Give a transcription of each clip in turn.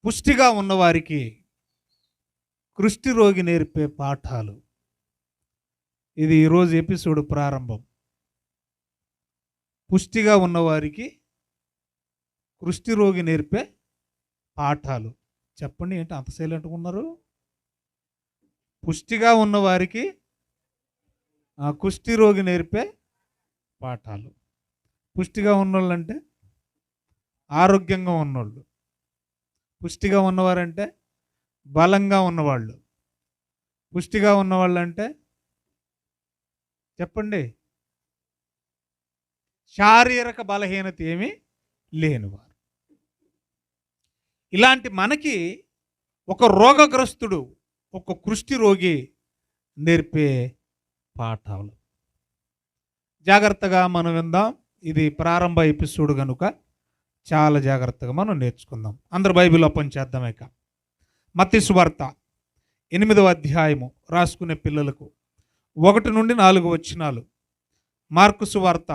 పుష్టిగా ఉన్నవారికి కుష్టి రోగి నేర్పే పాఠాలు. ఇది ఈరోజు ఎపిసోడ్ ప్రారంభం. పుష్టిగా ఉన్నవారికి కుష్టి రోగి నేర్పే పాఠాలు. చెప్పండి, ఏంటి అంత సైలెంట్గా ఉన్నారు? పుష్టిగా ఉన్నవారికి కుష్టి రోగి నేర్పే పాఠాలు. పుష్టిగా ఉన్నోళ్ళు అంటే ఆరోగ్యంగా ఉన్నోళ్ళు. పుష్టిగా ఉన్నవారంటే బలంగా ఉన్నవాళ్ళు. పుష్టిగా ఉన్నవాళ్ళు అంటే చెప్పండి, శారీరక బలహీనత ఏమీ లేనివారు. ఇలాంటి మనకి ఒక రోగగ్రస్తుడు, ఒక కుష్టి రోగి నేర్పే పాఠాలు. జాగ్రత్తగా మనం విందాం. ఇది ప్రారంభ ఎపిసోడ్ కనుక చాలా జాగ్రత్తగా మనం నేర్చుకుందాం. అందరు బైబిల్ ఓపెన్ చేద్దాం. ఇక మత్తయి సువార్త 8వ అధ్యాయము రాసుకునే పిల్లలకు 1 నుండి 4 వచనాలు. మార్కు సువార్త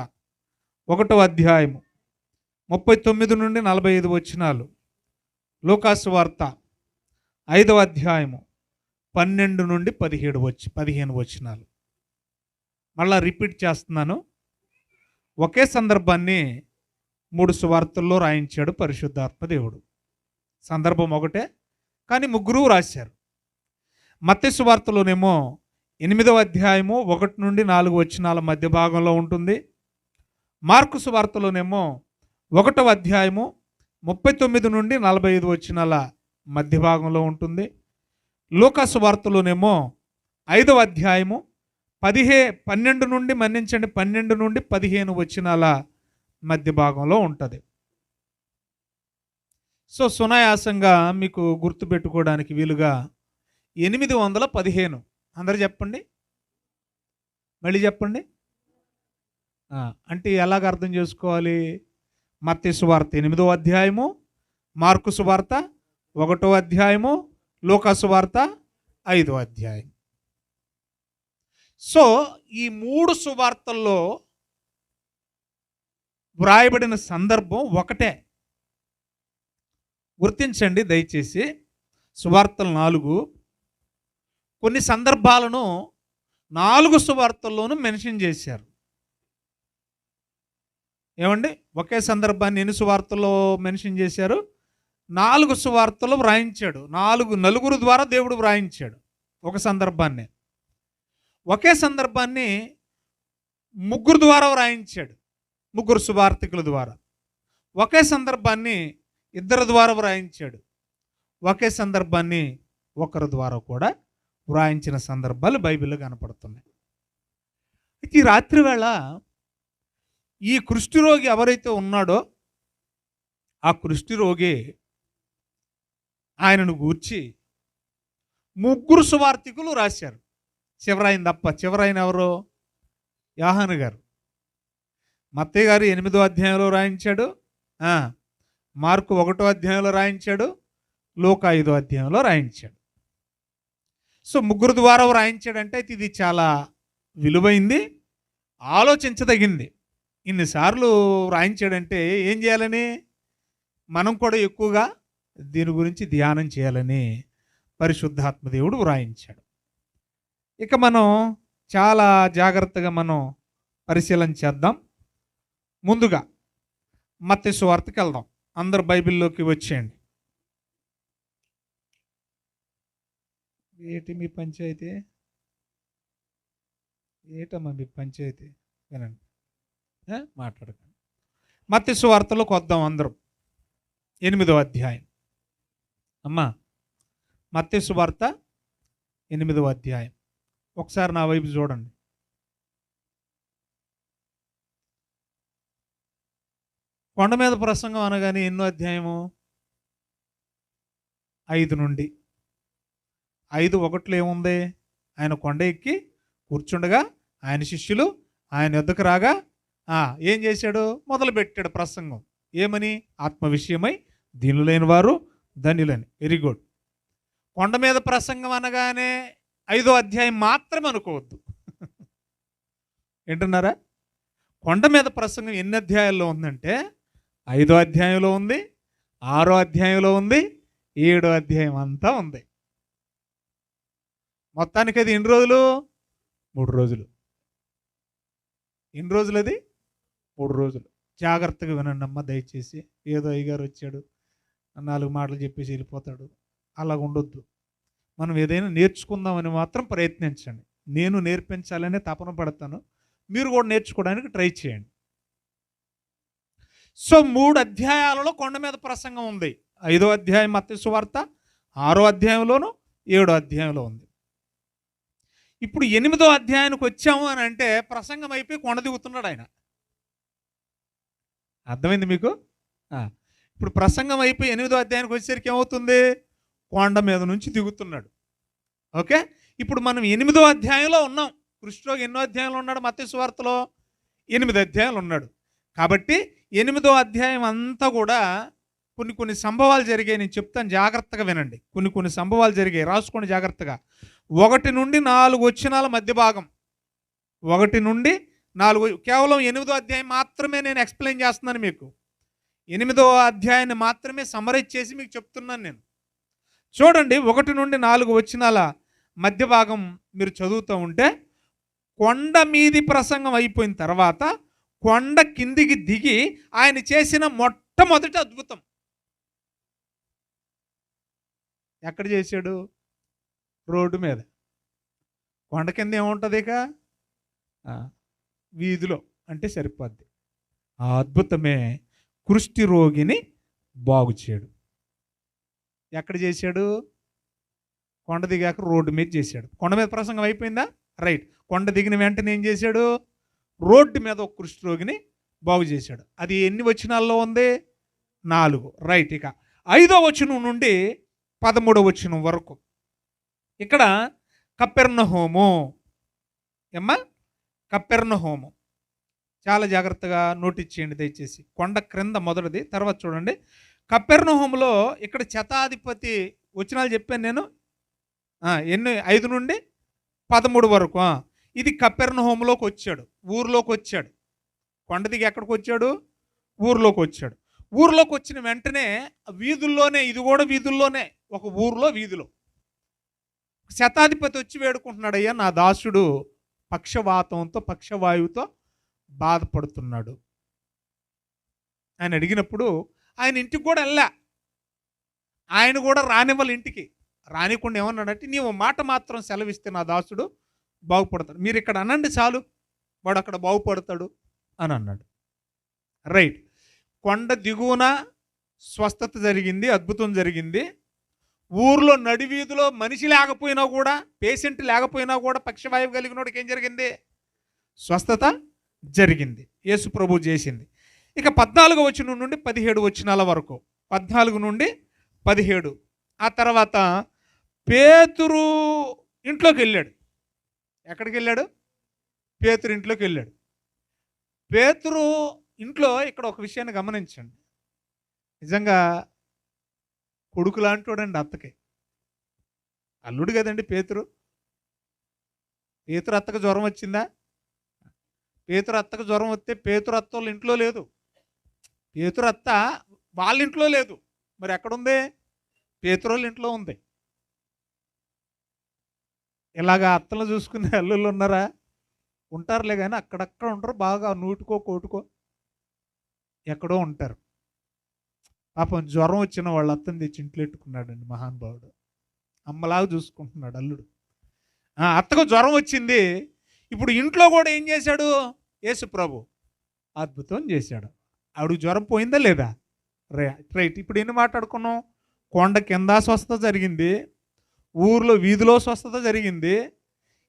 1వ అధ్యాయము 39 నుండి 45 వచనాలు. లూకా సువార్త 5వ అధ్యాయము 12 నుండి 15 వచనాలు. మళ్ళా రిపీట్ చేస్తున్నాను. ఒకే సందర్భాన్ని 3 సువార్తల్లో రాయించాడు పరిశుద్ధాత్మ దేవుడు. సందర్భం ఒకటే, కానీ ముగ్గురు రాశారు. మత్తయి సువార్తలోనేమో 8వ అధ్యాయము 1 నుండి 4 వచనాల మధ్య భాగంలో ఉంటుంది. మార్కు సువార్తలోనేమో 1వ అధ్యాయము 39 నుండి 45 వచనాల మధ్య భాగంలో ఉంటుంది. లూకా సువార్తలోనేమో 5వ అధ్యాయము 12 నుండి 15 వచనాల మధ్య భాగంలో ఉంటుంది. సో సునాయాసంగా మీకు గుర్తుపెట్టుకోవడానికి వీలుగా 815. అందరు చెప్పండి, మళ్ళీ చెప్పండి. అంటే ఎలాగ అర్థం చేసుకోవాలి? మత్తయి సువార్త 8వ అధ్యాయము, మార్కు సువార్త 1వ అధ్యాయము, లూకా సువార్త 5వ అధ్యాయం. సో ఈ 3 సువార్తల్లో వ్రాయబడిన సందర్భం ఒకటే. గుర్తించండి దయచేసి. సువార్తలు 4, కొన్ని సందర్భాలను 4 సువార్తల్లోనూ మెన్షన్ చేశారు. ఏమండి, ఒకే సందర్భాన్ని ఎన్ని సువార్తల్లో మెన్షన్ చేశారు? 4 సువార్తలు వ్రాయించాడు. నలుగురు ద్వారా దేవుడు వ్రాయించాడు ఒక సందర్భాన్ని. ఒకే సందర్భాన్ని 3 ద్వారా వ్రాయించాడు, 3 సువార్తికుల ద్వారా. ఒకే సందర్భాన్ని 2 ద్వారా వ్రాయించాడు. ఒకే సందర్భాన్ని 1 ద్వారా కూడా వ్రాయించిన సందర్భాలు బైబిల్లో కనపడుతున్నాయి. ఈ రాత్రి వేళ ఈ కుష్ఠరోగి ఎవరైతే ఉన్నాడో ఆ కుష్ఠరోగి ఆయనను గూర్చి 3 సువార్తికులు రాశారు. చివరాయన తప్ప. చివరాయన ఎవరు? యోహాను గారు. మత్తయి గారు 8వ అధ్యాయంలో రాయించాడు, మార్కు 1వ అధ్యాయంలో రాయించాడు, లూకా 5వ అధ్యాయంలో రాయించాడు. సో 3 ద్వారా రాయించాడంటే ఇది చాలా విలువైంది, ఆలోచించదగింది. ఇన్నిసార్లు రాయించాడంటే ఏం చేయాలని? మనం కూడా ఎక్కువగా దీని గురించి ధ్యానం చేయాలని పరిశుద్ధాత్మ దేవుడు వ్రాయించాడు. ఇక మనం చాలా జాగ్రత్తగా మనం పరిశీలన చేద్దాం. ముందుగా మత్తయి సువార్తకి వెళ్దాం. అందరు బైబిల్లోకి వచ్చేయండి. ఏంటి మీ పంచాయతీ? ఏటమ్మా మీ పంచాయతీ? వినండి, మాట్లాడకండి. మత్తయి సువార్తలోకి వద్దాం అందరం. 8వ అధ్యాయం. అమ్మా, మత్తయి సువార్త 8వ అధ్యాయం. ఒకసారి నా వైపు చూడండి. కొండ మీద ప్రసంగం అనగానే ఎన్నో అధ్యాయము? 5 నుండి 5:1 ఏముంది? ఆయన కొండ ఎక్కి కూర్చుండగా ఆయన శిష్యులు ఆయన యొద్దకు రాగా ఏం చేశాడు? మొదలుపెట్టాడు ప్రసంగం. ఏమని? ఆత్మ విషయమై దీనులైన వారు ధన్యులని. Very good. కొండ మీద ప్రసంగం అనగానే 5వ అధ్యాయం మాత్రమే అనుకోవద్దు. ఏంటన్నారా? కొండ మీద ప్రసంగం ఎన్ని అధ్యాయాల్లో ఉందంటే 5వ అధ్యాయంలో ఉంది, 6వ అధ్యాయంలో ఉంది, 7వ అధ్యాయం అంతా ఉంది. మొత్తానికి అది ఎన్ని రోజులు? 3 రోజులు. ఎన్ని రోజులు అది? 3 రోజులు. జాగ్రత్తగా వినండి అమ్మ దయచేసి. ఏదో అయ్యగారు వచ్చాడు 4 మాటలు చెప్పేసి వెళ్ళిపోతాడు, అలాగ ఉండొద్దు. మనం ఏదైనా నేర్చుకుందామని మాత్రం ప్రయత్నించండి. నేను నేర్పించాలనే తపన పడతాను, మీరు కూడా నేర్చుకోవడానికి ట్రై చేయండి. సో 3 అధ్యాయాలలో కొండ మీద ప్రసంగం ఉంది. 5వ అధ్యాయం మత్తయి సువార్త, 6వ అధ్యాయంలోను 7వ అధ్యాయంలో ఉంది. ఇప్పుడు 8వ అధ్యాయానికి వచ్చాము అని అంటే ప్రసంగం అయిపోయి కొండ దిగుతున్నాడు ఆయన. అర్థమైంది మీకు? ఇప్పుడు ప్రసంగం అయిపోయి 8వ అధ్యాయానికి వచ్చేసరికి ఏమవుతుంది? కొండ మీద నుంచి దిగుతున్నాడు. ఓకే, ఇప్పుడు మనం 8వ అధ్యాయంలో ఉన్నాం. కృష్ణుడు ఎన్నో అధ్యాయంలో ఉన్నాడు? మత్తయి సువార్తలో 8 అధ్యాయాలు ఉన్నాడు. కాబట్టి 8వ అధ్యాయం అంతా కూడా కొన్ని సంభవాలు జరిగాయి. నేను చెప్తాను, జాగ్రత్తగా వినండి. కొన్ని సంభవాలు జరిగాయి, రాసుకోండి జాగ్రత్తగా. 1 నుండి 4 వచనాల మధ్య భాగం. 1 నుండి 4, కేవలం 8వ అధ్యాయం మాత్రమే నేను ఎక్స్ప్లెయిన్ చేస్తున్నాను మీకు. 8వ అధ్యాయాన్ని మాత్రమే సమరైజ్ చేసి మీకు చెప్తున్నాను నేను. చూడండి, 1 నుండి 4 వచనాల మధ్య భాగం మీరు చదువుతూ ఉంటే, కొండ మీది ప్రసంగం అయిపోయిన తర్వాత కొండ కిందికి దిగి ఆయన చేసిన మొట్టమొదటి అద్భుతం ఎక్కడ చేశాడు? రోడ్డు మీద. కొండ కింద ఏముంటుంది? ఇక వీధిలో అంటే సరిపోద్ది. ఆ అద్భుతమే కుష్టి రోగిని బాగు చేయడు. ఎక్కడ చేశాడు? కొండ దిగాక రోడ్డు మీద చేశాడు. కొండ మీద ప్రసంగం అయిపోయిందా? రైట్. కొండ దిగిన వెంటనే ఏం చేశాడు? రోడ్డు మీద ఒక కుష్టి రోగిని బాగు చేశాడు. అది ఎన్ని వచనాల్లో ఉంది? 4. రైట్. ఇక 5వ వచనం నుండి 13వ వచనం వరకు ఇక్కడ కపెర్నహూము. ఏమ్మా? కపెర్నహూము. చాలా జాగ్రత్తగా నోటీస్ చేయండి దయచేసి. కొండ క్రింద మొదటిది, తర్వాత చూడండి. కపెర్నహూములో ఇక్కడ శతాధిపతి వచనాలు చెప్పాను నేను. 5 నుండి 13 వరకు. ఇది కపెర్నహూములోకి వచ్చాడు, ఊర్లోకి వచ్చాడు. కొండ దిగి ఎక్కడికి వచ్చాడు? ఊర్లోకి వచ్చాడు. ఊర్లోకి వచ్చిన వెంటనే వీధుల్లోనే, ఇది కూడా వీధుల్లోనే, ఒక ఊర్లో వీధిలో శతాధిపతి వచ్చి వేడుకుంటున్నాడు, అయ్యా నా దాసుడు పక్షవాతంతో పక్షవాయువుతో బాధపడుతున్నాడు. ఆయన అడిగినప్పుడు ఆయన ఇంటికి కూడా వెళ్ళా, ఆయన కూడా రానివ్వాలి. ఇంటికి రానికుండా ఏమన్నాడంటే, నీవు మాట మాత్రం సెలవిస్తే నా దాసుడు బాగుపడతాడు. మీరు ఇక్కడ అనండి చాలు, వాడు అక్కడ బాగుపడతాడు అని అన్నాడు. రైట్. కొండ దిగువన స్వస్థత జరిగింది, అద్భుతం జరిగింది. ఊర్లో నడివీధిలో మనిషి లేకపోయినా కూడా, పేషెంట్ లేకపోయినా కూడా పక్షవాయువు కలిగిన వాడికి ఏం జరిగింది? స్వస్థత జరిగింది. యేసు ప్రభు చేసింది. ఇక 14వ వచనం నుండి 17 వచనాల వరకు. 14 నుండి 17. ఆ తర్వాత పేతురు ఇంట్లోకి వెళ్ళాడు. ఎక్కడికి వెళ్ళాడు? పేతురు ఇంట్లోకి వెళ్ళాడు. పేతురు ఇంట్లో ఇక్కడ ఒక విషయాన్ని గమనించండి. నిజంగా కొడుకు లాంటివాడండి అత్తకి. అల్లుడు కదండి పేతురు. పేతురు అత్తకు జ్వరం వచ్చిందా? పేతురు అత్తకు జ్వరం వస్తే పేతురు అత్త వాళ్ళ ఇంట్లో లేదు, పేతురు అత్త వాళ్ళ ఇంట్లో లేదు. మరి ఎక్కడుంది? పేతురు వాళ్ళ ఇంట్లో ఉంది. ఇలాగా అత్తలు చూసుకునే అల్లుళ్ళు ఉన్నారా? ఉంటారులే, కానీ అక్కడక్కడ ఉంటారు, బాగా నూటికో కోటుకో ఎక్కడో ఉంటారు. పాపం జ్వరం వచ్చిన వాళ్ళ అత్తని తెచ్చి ఇంట్లో పెట్టుకున్నాడండి మహానుభావుడు. అమ్మలాగా చూసుకుంటున్నాడు అల్లుడు. అత్తకు జ్వరం వచ్చింది. ఇప్పుడు ఇంట్లో కూడా ఏం చేశాడు? యేసు ప్రభు అద్భుతం చేశాడు. ఆవిడ జ్వరం పోయిందా లేదా? రైట్. ఇప్పుడు ఎన్ని మాట్లాడుకున్నాం? కొండ కింద స్వస్థత జరిగింది, ఊర్లో వీధిలో స్వస్థత జరిగింది,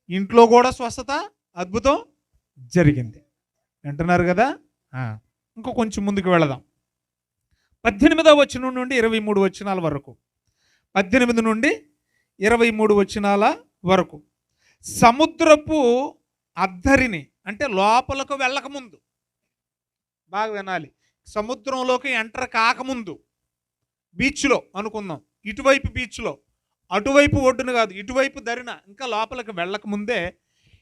ఇంట్లో కూడా స్వస్థత అద్భుతం జరిగింది. వింటున్నారు కదా? ఇంకో కొంచెం ముందుకు వెళదాం. 18వ వచనం నుండి 23 వచనాల వరకు. 18 నుండి 23 వచనాల వరకు. సముద్రపు అద్దరిని, అంటే లోపలకు వెళ్ళకముందు, బాగా వినాలి, సముద్రంలోకి ఎంటర్ కాకముందు, బీచ్లో అనుకుందాం, ఇటువైపు బీచ్లో, అటువైపు ఒడ్డున కాదు, ఇటువైపు దరిన, ఇంకా లోపలికి వెళ్ళకముందే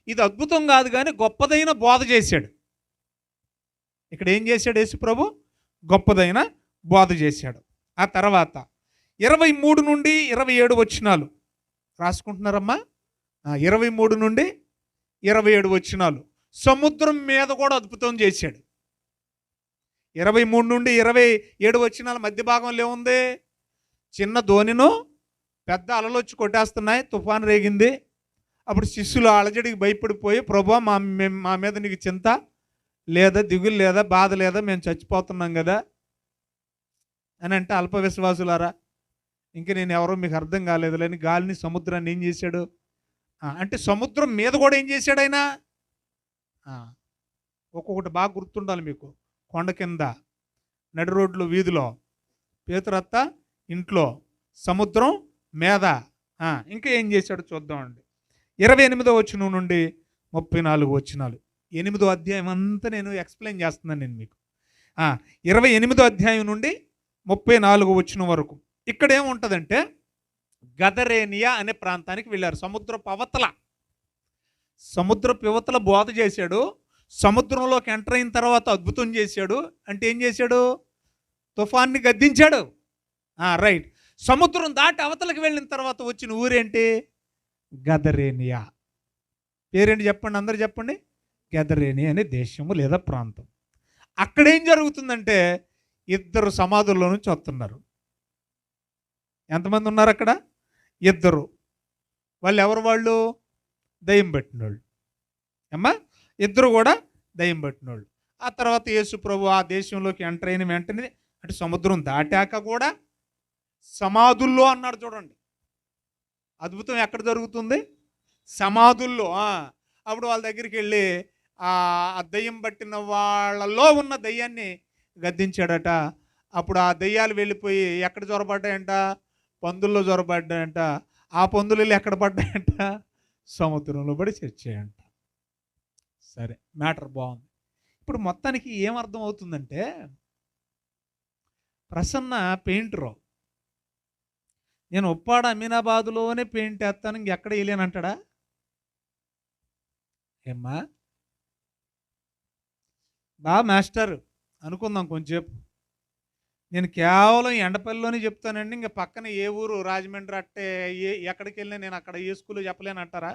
ఇది అద్భుతం కాదు కానీ గొప్పదైన బోధ చేశాడు. ఇక్కడ ఏం చేశాడు యేసు ప్రభు? గొప్పదైన బోధ చేశాడు. ఆ తర్వాత 23 నుండి 27 వచనాలు రాసుకుంటున్నారమ్మా. 23 నుండి 27 వచనాలు. సముద్రం మీద కూడా అద్భుతం చేశాడు. 23 నుండి 27 వచనాల మధ్య భాగంలో ఏముంది? చిన్న ధోనిను పెద్ద అలలు వచ్చి కొట్టేస్తున్నాయి, తుఫాను రేగింది. అప్పుడు శిష్యులు అలజడికి భయపడిపోయి, ప్రభువా మా మీద నీకు చింత లేదా, దిగులు లేదా, బాధ లేదా, మేము చచ్చిపోతున్నాం కదా అని అంటే, అల్ప విశ్వాసులారా ఇంక నేను ఎవరో మీకు అర్థం కాలేదులేని గాలిని సముద్రాన్ని ఏం చేశాడు అంటే సముద్రం మీద కూడా ఏం చేశాడు ఆయన? ఒక్కొక్కటి బాగా గుర్తుండాలి మీకు. కొండ కింద, నడి రోడ్లు వీధిలో, పేతురత్త ఇంట్లో, సముద్రం మీద. ఇంకా ఏం చేశాడు చూద్దామండి. 28వ వచనం నుండి 34 వచనాలు. 8వ అధ్యాయం అంతా నేను ఎక్స్ప్లెయిన్ చేస్తున్నాను నేను మీకు. 28వ అధ్యాయం నుండి 34 వచనం వరకు. ఇక్కడ ఏముంటుందంటే, గదరేనియా అనే ప్రాంతానికి వెళ్ళారు. సముద్రపు యువతల బోధ చేశాడు. సముద్రంలోకి ఎంటర్ అయిన తర్వాత అద్భుతం చేశాడు. అంటే ఏం చేశాడు? తుఫాన్ని గద్దించాడు. రైట్. సముద్రం దాటి అవతలకి వెళ్ళిన తర్వాత వచ్చిన ఊరేంటి? గదరేనియా. పేరేంటి చెప్పండి, అందరు చెప్పండి. గదరేనియా అనే దేశము లేదా ప్రాంతం. అక్కడేం జరుగుతుందంటే, 2 సమాధుల్లో నుంచి వస్తున్నారు. ఎంతమంది ఉన్నారు అక్కడ? 2. వాళ్ళు ఎవరు? వాళ్ళు దయ్యం పట్టినోళ్ళు. అమ్మా, 2 కూడా దయ్యం పట్టినోళ్ళు. ఆ తర్వాత యేసు ప్రభు ఆ దేశంలోకి ఎంటర్ అయిన వెంటనే, అంటే సముద్రం దాటాక కూడా సమాధుల్లో అన్నాడు. చూడండి, అద్భుతం ఎక్కడ జరుగుతుంది? సమాధుల్లో. అప్పుడు వాళ్ళ దగ్గరికి వెళ్ళి ఆ దయ్యం పట్టిన వాళ్ళలో ఉన్న దయ్యాన్ని గద్దించాడట. అప్పుడు ఆ దయ్యాలు వెళ్ళిపోయి ఎక్కడ జ్వరపడ్డాయంట? పందుల్లో జ్వరపడ్డాయంట. ఆ పందులు ఎక్కడ పడ్డాయంట? సముద్రంలో పడి చచ్చాయంట. సరే, మ్యాటర్ బాగుంది. ఇప్పుడు మొత్తానికి ఏమర్థం అవుతుందంటే, ప్రసన్న పెయింటరు, నేను ఉప్పాడ అమీనాబాదులోనే పెయింట్ వేస్తాను, ఇంకెక్కడ వేయలేనంటాడా? ఏమ్మా మాస్టర్ అనుకుందాం కొంచెంసేపు. నేను కేవలం ఎండపల్లిలోనే చెప్తానండి, ఇంకా పక్కన ఏ ఊరు రాజమండ్రి అట్టే ఎక్కడికి వెళ్ళినా నేను అక్కడ ఏ స్కూల్లో చెప్పలేనంటారా?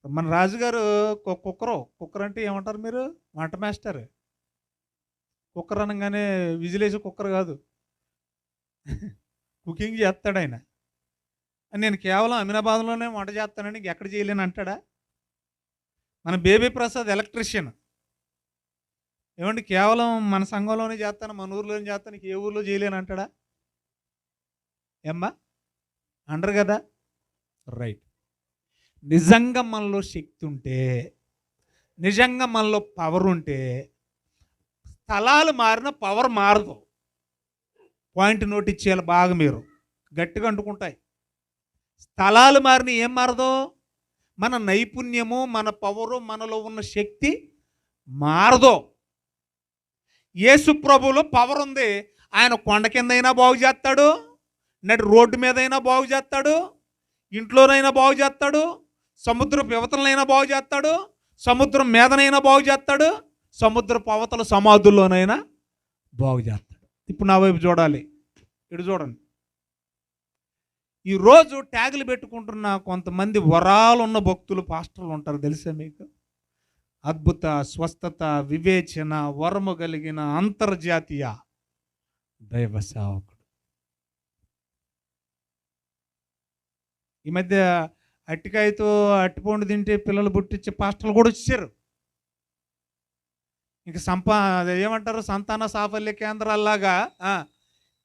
మన రాజుగారు కుక్కర్ అంటే ఏమంటారు మీరు? వంట మాస్టర్. కుక్కర్ అనగానే విజిలేసి కుక్కర్ కాదు, కుకింగ్ చేస్తాడు ఆయన. నేను కేవలం అమీనాబాద్లోనే వంట చేస్తానని ఎక్కడ చేయలేను అంటాడా? మన బేబీ ప్రసాద్ ఎలక్ట్రీషియన్ ఏమండి, కేవలం మన సంఘంలోనే చేస్తాను, మన ఊర్లోనే చేస్తాను, ఏ ఊర్లో చేయలేను అంటాడా? ఏమ్మా అంటారు కదా? రైట్. నిజంగా మనలో శక్తి ఉంటే, నిజంగా మనలో పవర్ ఉంటే, స్థలాలు మారిన పవర్ మారదు. పాయింట్ నోట్ ఇచ్చేయాలి బాగా, మీరు గట్టిగా అంటుకుంటాయి. స్థలాలు మారిన ఏం మారదు? మన నైపుణ్యము, మన పవరు, మనలో ఉన్న శక్తి మారదు. యేసు ప్రభువులో పవర్ ఉంది. ఆయన కొండ కింద అయినా బాగు చేస్తాడు, నడి రోడ్డు మీద అయినా బాగు చేస్తాడు, ఇంట్లోనైనా బాగు చేస్తాడు, సముద్రపు యువతలనైనా బాగు చేస్తాడు, సముద్రం మీదనైనా బాగు చేస్తాడు, సముద్రపు అవతల సమాధుల్లోనైనా బాగు చేస్తాడు. ఇప్పుడు నా వైపు చూడాలి, ఇటు చూడండి. ఈరోజు ట్యాగులు పెట్టుకుంటున్న కొంతమంది వరాలున్న భక్తులు, పాస్టర్లు ఉంటారు, తెలుసా మీకు? అద్భుత, స్వస్థత, వివేచన, వరము కలిగిన అంతర్జాతీయ దైవ సేవకుడు. ఈ మధ్య అట్టికాయతో అట్టిపండు తింటే పిల్లలు పుట్టించే పాస్టర్లు కూడా వచ్చారు. ఇంక ఏమంటారు, సంతాన సాఫల్య కేంద్రాల్లాగా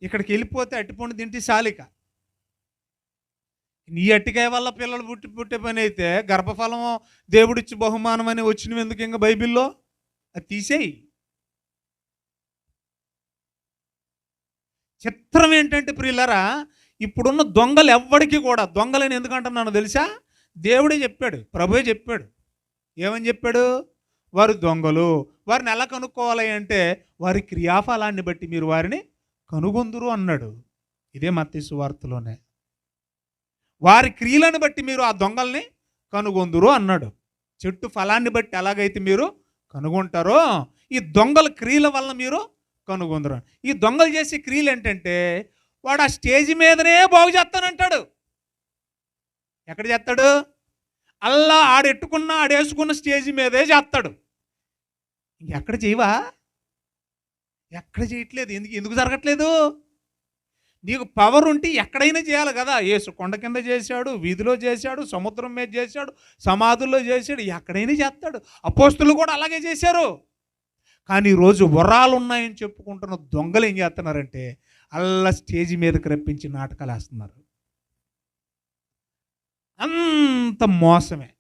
ఇక్కడికి వెళ్ళిపోతే అట్టిపండు తింటే సాలిక. నీ అట్టికాయ వల్ల పిల్లలు పుట్టే పని అయితే, గర్భఫలం దేవుడిచ్చి బహుమానం అని వచ్చినవి ఎందుకు ఇంకా బైబిల్లో? అది తీసేయి. చిత్రం ఏంటంటే ప్రియులారా, ఇప్పుడున్న దొంగలు ఎవ్వడికి కూడా, దొంగలని ఎందుకంటున్నానో తెలుసా? దేవుడే చెప్పాడు, ప్రభువే చెప్పాడు. ఏమని చెప్పాడు? వారు దొంగలు. వారిని ఎలా కనుక్కోవాలి అంటే, వారి క్రియాఫలాన్ని బట్టి మీరు వారిని కనుగొందురు అన్నాడు. ఇదే మత్తయి సువార్తలోనే. వారి క్రియలను బట్టి మీరు ఆ దొంగల్ని కనుగొందురు అన్నాడు. చెట్టు ఫలాన్ని బట్టి ఎలాగైతే మీరు కనుగొంటారో, ఈ దొంగల క్రియల వల్ల మీరు కనుగొందరు. ఈ దొంగలు చేసే క్రియలు ఏంటంటే వాడు ఆ స్టేజ్ మీదనే బాగు చేస్తానంటాడు. ఎక్కడ చేస్తాడు? అల్లా ఆడెట్టుకున్న ఆడేసుకున్న స్టేజ్ మీదే చేస్తాడు. ఇంకెక్కడ చేయవా? ఎక్కడ చేయట్లేదు. ఎందుకు జరగట్లేదు? నీకు పవర్ ఉంటే ఎక్కడైనా చేయాలి కదా. యేసు కొండ కింద చేశాడు, వీధిలో చేశాడు, సముద్రం మీద చేశాడు, సమాధుల్లో చేశాడు, ఎక్కడైనా చేస్తాడు. అపోస్తులు కూడా అలాగే చేశారు. కానీ ఈరోజు వరాలు ఉన్నాయని చెప్పుకుంటున్న దొంగలు ఏం చేస్తున్నారంటే అల్లా స్టేజ్ మీదకి రప్పించి నాటకాలు వేస్తున్నారు. అంత మోసమే.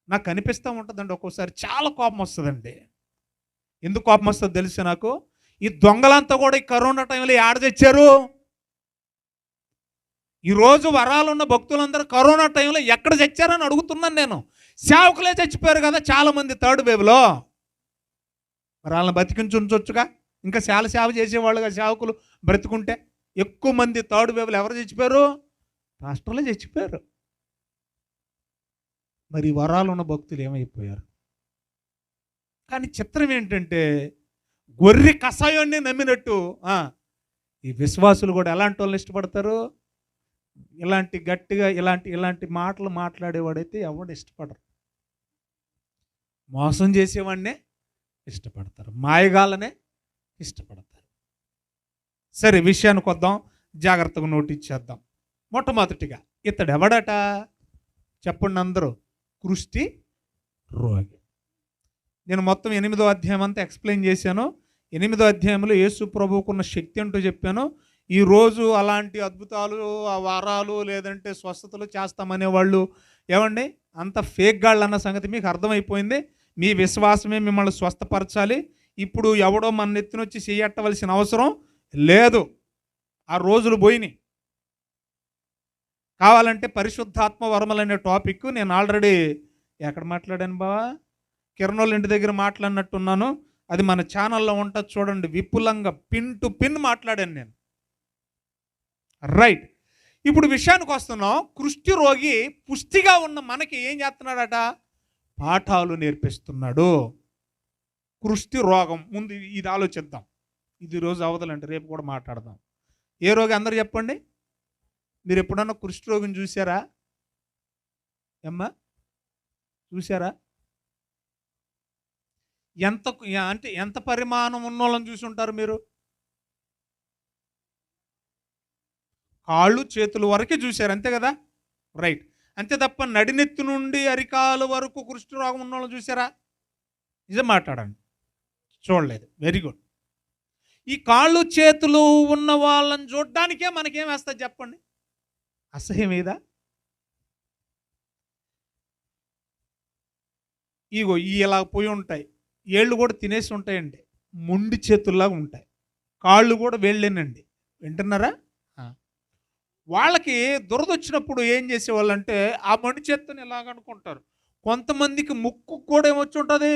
నాకు అనిపిస్తూ ఉంటుందండి, ఒక్కోసారి చాలా కోపం వస్తుందండి. ఎందుకు కోపం వస్తుందో తెలుసు నాకు. ఈ దొంగలంతా కూడా ఈ కరోనా టైంలో ఏడ తెచ్చారు? ఈరోజు వరాలున్న భక్తులందరూ కరోనా టైంలో ఎక్కడ చచ్చారని అడుగుతున్నాను నేను. సేవకులే చచ్చిపోయారు కదా చాలామంది థర్డ్ వేవ్లో. వరాలను బతికించి ఉంచొచ్చుగా. ఇంకా చాలా సేవ చేసేవాళ్ళుగా సేవకులు బ్రతుకుంటే. ఎక్కువ మంది థర్డ్ వేవ్లో ఎవరు చచ్చిపోయారు? రాష్ట్రంలో చచ్చిపోయారు. మరి వరాలున్న భక్తులు ఏమైపోయారు? కానీ చిత్రం ఏంటంటే గొర్రె కషాయాన్ని నమ్మినట్టు ఈ విశ్వాసులు కూడా ఎలాంటి వాళ్ళని ఇష్టపడతారు? ఇలాంటి గట్టిగా ఇలాంటి మాటలు మాట్లాడేవాడైతే ఎవడు ఇష్టపడరు. మోసం చేసేవాడినే ఇష్టపడతారు, మాయగాళ్ళనే ఇష్టపడతారు. సరే, విషయానికి వద్దాం, జాగ్రత్తగా నోటీస్ చేద్దాం. మొట్టమొదటిగా ఇతడు ఎవడట చెప్పండి అందరూ? కుష్టి రోగి. నేను మొత్తం 8వ అధ్యాయం అంతా ఎక్స్ప్లెయిన్ చేశాను. 8వ అధ్యాయంలో యేసు ప్రభువుకున్న శక్తి అంటూ చెప్పాను. ఈరోజు అలాంటి అద్భుతాలు, వారాలు లేదంటే స్వస్థతలు చేస్తామనే వాళ్ళు ఏమండి అంత ఫేక్ గాళ్ళు అన్న సంగతి మీకు అర్థమైపోయింది. మీ విశ్వాసమే మిమ్మల్ని స్వస్థపరచాలి. ఇప్పుడు ఎవడో మన నెత్తినొచ్చి చేయట్టవలసిన అవసరం లేదు. ఆ రోజులు పోయినాయి. కావాలంటే పరిశుద్ధాత్మ వరములు అనే టాపిక్ నేను ఆల్రెడీ ఎక్కడ మాట్లాడాను బావా? కిరణోళ్ళ ఇంటి దగ్గర మాట్లాడినట్టున్నాను. అది మన ఛానల్లో ఉంటుంది చూడండి. విపులంగా పిన్ టు పిన్ మాట్లాడాను నేను. రైట్. ఇప్పుడు విషయానికి వస్తున్నాం. కుష్టి రోగి పుష్టిగా ఉన్న మనకి ఏం చేస్తున్నాడట? పాఠాలు నేర్పిస్తున్నాడు. కుష్టి రోగం ముందు ఇది ఆలోచిద్దాం. ఇది రోజు అవదలంటే రేపు కూడా మాట్లాడదాం. ఏ రోగి అందరూ చెప్పండి. మీరు ఎప్పుడన్నా కుష్టి రోగిని చూసారా? ఏమ్మా చూసారా? ఎంత పరిమాణం ఉన్నోళ్ళని చూసి ఉంటారు మీరు? కాళ్ళు చేతుల వరకే చూశారు, అంతే కదా? రైట్. అంతే తప్ప నడినెత్తి నుండి అరికాలు వరకు కుష్టి రోగం ఉన్న వాళ్ళని చూసారా? నిజం మాట్లాడండి. చూడలేదు. Very good. ఈ కాళ్ళు చేతులు ఉన్న వాళ్ళని చూడడానికే మనకేం వేస్తుంది చెప్పండి? అసహ్యం ఏదా? ఇగో ఇలా పోయి ఉంటాయి, ఏళ్ళు కూడా తినేసి ఉంటాయండి, మొండి చేతుల్లాగా ఉంటాయి, కాళ్ళు కూడా వేళ్ళేనండి. వింటున్నారా? వాళ్ళకి దురదొచ్చినప్పుడు ఏం చేసేవాళ్ళంటే ఆ మొండి చేత్తని ఇలాగనుకుంటారు. కొంతమందికి ముక్కు కూడా ఏమొచ్చి ఉంటుంది,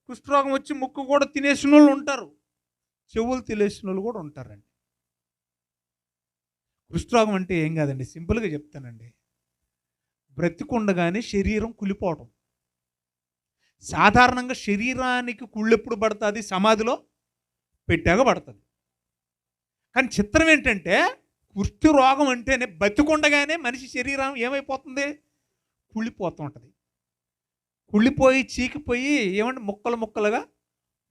కుష్ఠరోగం వచ్చి ముక్కు కూడా తినేసిన వాళ్ళు ఉంటారు, చెవులు తినేసిన వాళ్ళు కూడా ఉంటారండి. కుష్ఠరోగం అంటే ఏం కాదండి, సింపుల్గా చెప్తానండి. బ్రతికుండగానే శరీరం కులిపోవటం. సాధారణంగా శరీరానికి కుళ్ళు ఎప్పుడు పడుతుంది? సమాధిలో పెట్టాక పడుతుంది. కానీ చిత్రం ఏంటంటే కుష్టి రోగం అంటేనే బతికుండగానే మనిషి శరీరం ఏమైపోతుంది? కుళ్ళిపోతూ ఉంటుంది. కుళ్ళిపోయి చీకిపోయి ఏమంటే ముక్కలు ముక్కలుగా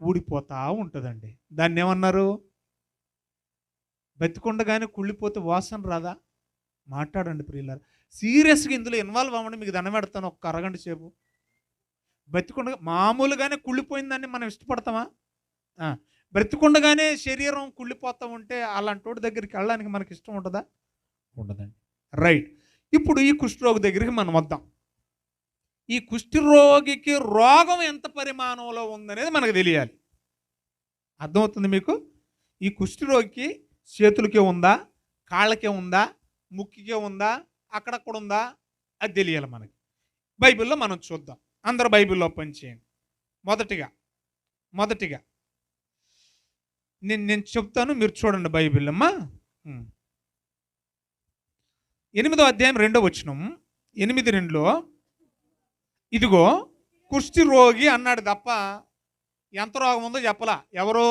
ఊడిపోతూ ఉంటుందండి. దాన్ని ఏమన్నారు? బతికుండగానే కుళ్ళిపోతే వాసన రాదా? మాట్లాడండి ప్రియులారా. సీరియస్గా ఇందులో ఇన్వాల్వ్ అవ్వండి. మీకు దండం పెడతాను ఒక్క అరగంట సేపు. బతికుండగా మామూలుగానే కుళ్ళిపోయిందని మనం ఇష్టపడతామా? బ్రతికుండగానే శరీరం కుళ్ళిపోతూ ఉంటే అలాంటి వాడి దగ్గరికి వెళ్ళడానికి మనకి ఇష్టం ఉంటుందా? ఉండదండి. రైట్. ఇప్పుడు ఈ కుష్ఠరోగి దగ్గరికి మనం వద్దాం. ఈ కుష్ఠరోగికి రోగం ఎంత పరిమాణంలో ఉందనేది మనకు తెలియాలి. అర్థమవుతుంది మీకు? ఈ కుష్ఠరోగికి చేతులకే ఉందా, కాళ్ళకే ఉందా, ముక్కికే ఉందా, అక్కడక్కడ ఉందా, అది తెలియాలి మనకి. బైబిల్లో మనం చూద్దాం. అందరూ బైబిల్లో పనిచేయండి. మొదటిగా నేను చెప్తాను, మీరు చూడండి బైబిల్ అమ్మా. 8వ అధ్యాయం 2వ వచనం, 8:2లో ఇదిగో కుష్టి రోగి అన్నాడు తప్ప ఎంత రోగం ఉందో చెప్పలా. ఎవరు?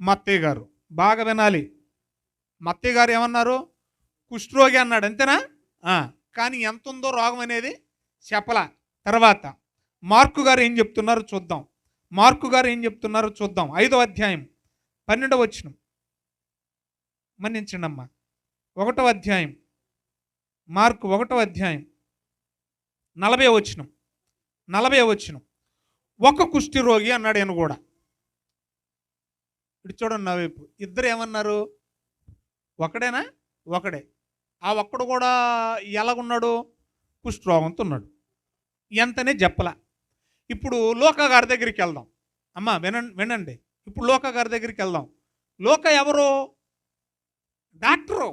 మత్తయ్య గారు. బాగా వినాలి. మత్తయ్య గారు ఏమన్నారు? కుష్ఠరోగి అన్నాడు, అంతేనా? కానీ ఎంత ఉందో రోగం అనేది చెప్పలా. తర్వాత మార్కు గారు ఏం చెప్తున్నారో చూద్దాం. మార్కు గారు ఏం చెప్తున్నారో చూద్దాం. 5వ అధ్యాయం 12వ వచనం. మన్నించండి అమ్మా. 1వ అధ్యాయం, మార్కు 1వ అధ్యాయం 40వ వచనం. 40వ వచనం. ఒక కుష్టి రోగి అన్నాడు ఆయన కూడా. ఇటు చూడండి నా వైపు. ఇద్దరు ఏమన్నారు? ఒకడేనా? ఒకడే. ఆ ఒక్కడు కూడా ఎలాగున్నాడు? కుష్ఠరోగంతో ఉన్నాడు. ఎంతనే చెప్పలా. ఇప్పుడు లోకా గారి దగ్గరికి వెళ్దాం. అమ్మా వినండి. ఇప్పుడు లోకా గారి దగ్గరికి వెళ్దాం. లోక ఎవరు? డాక్టరు.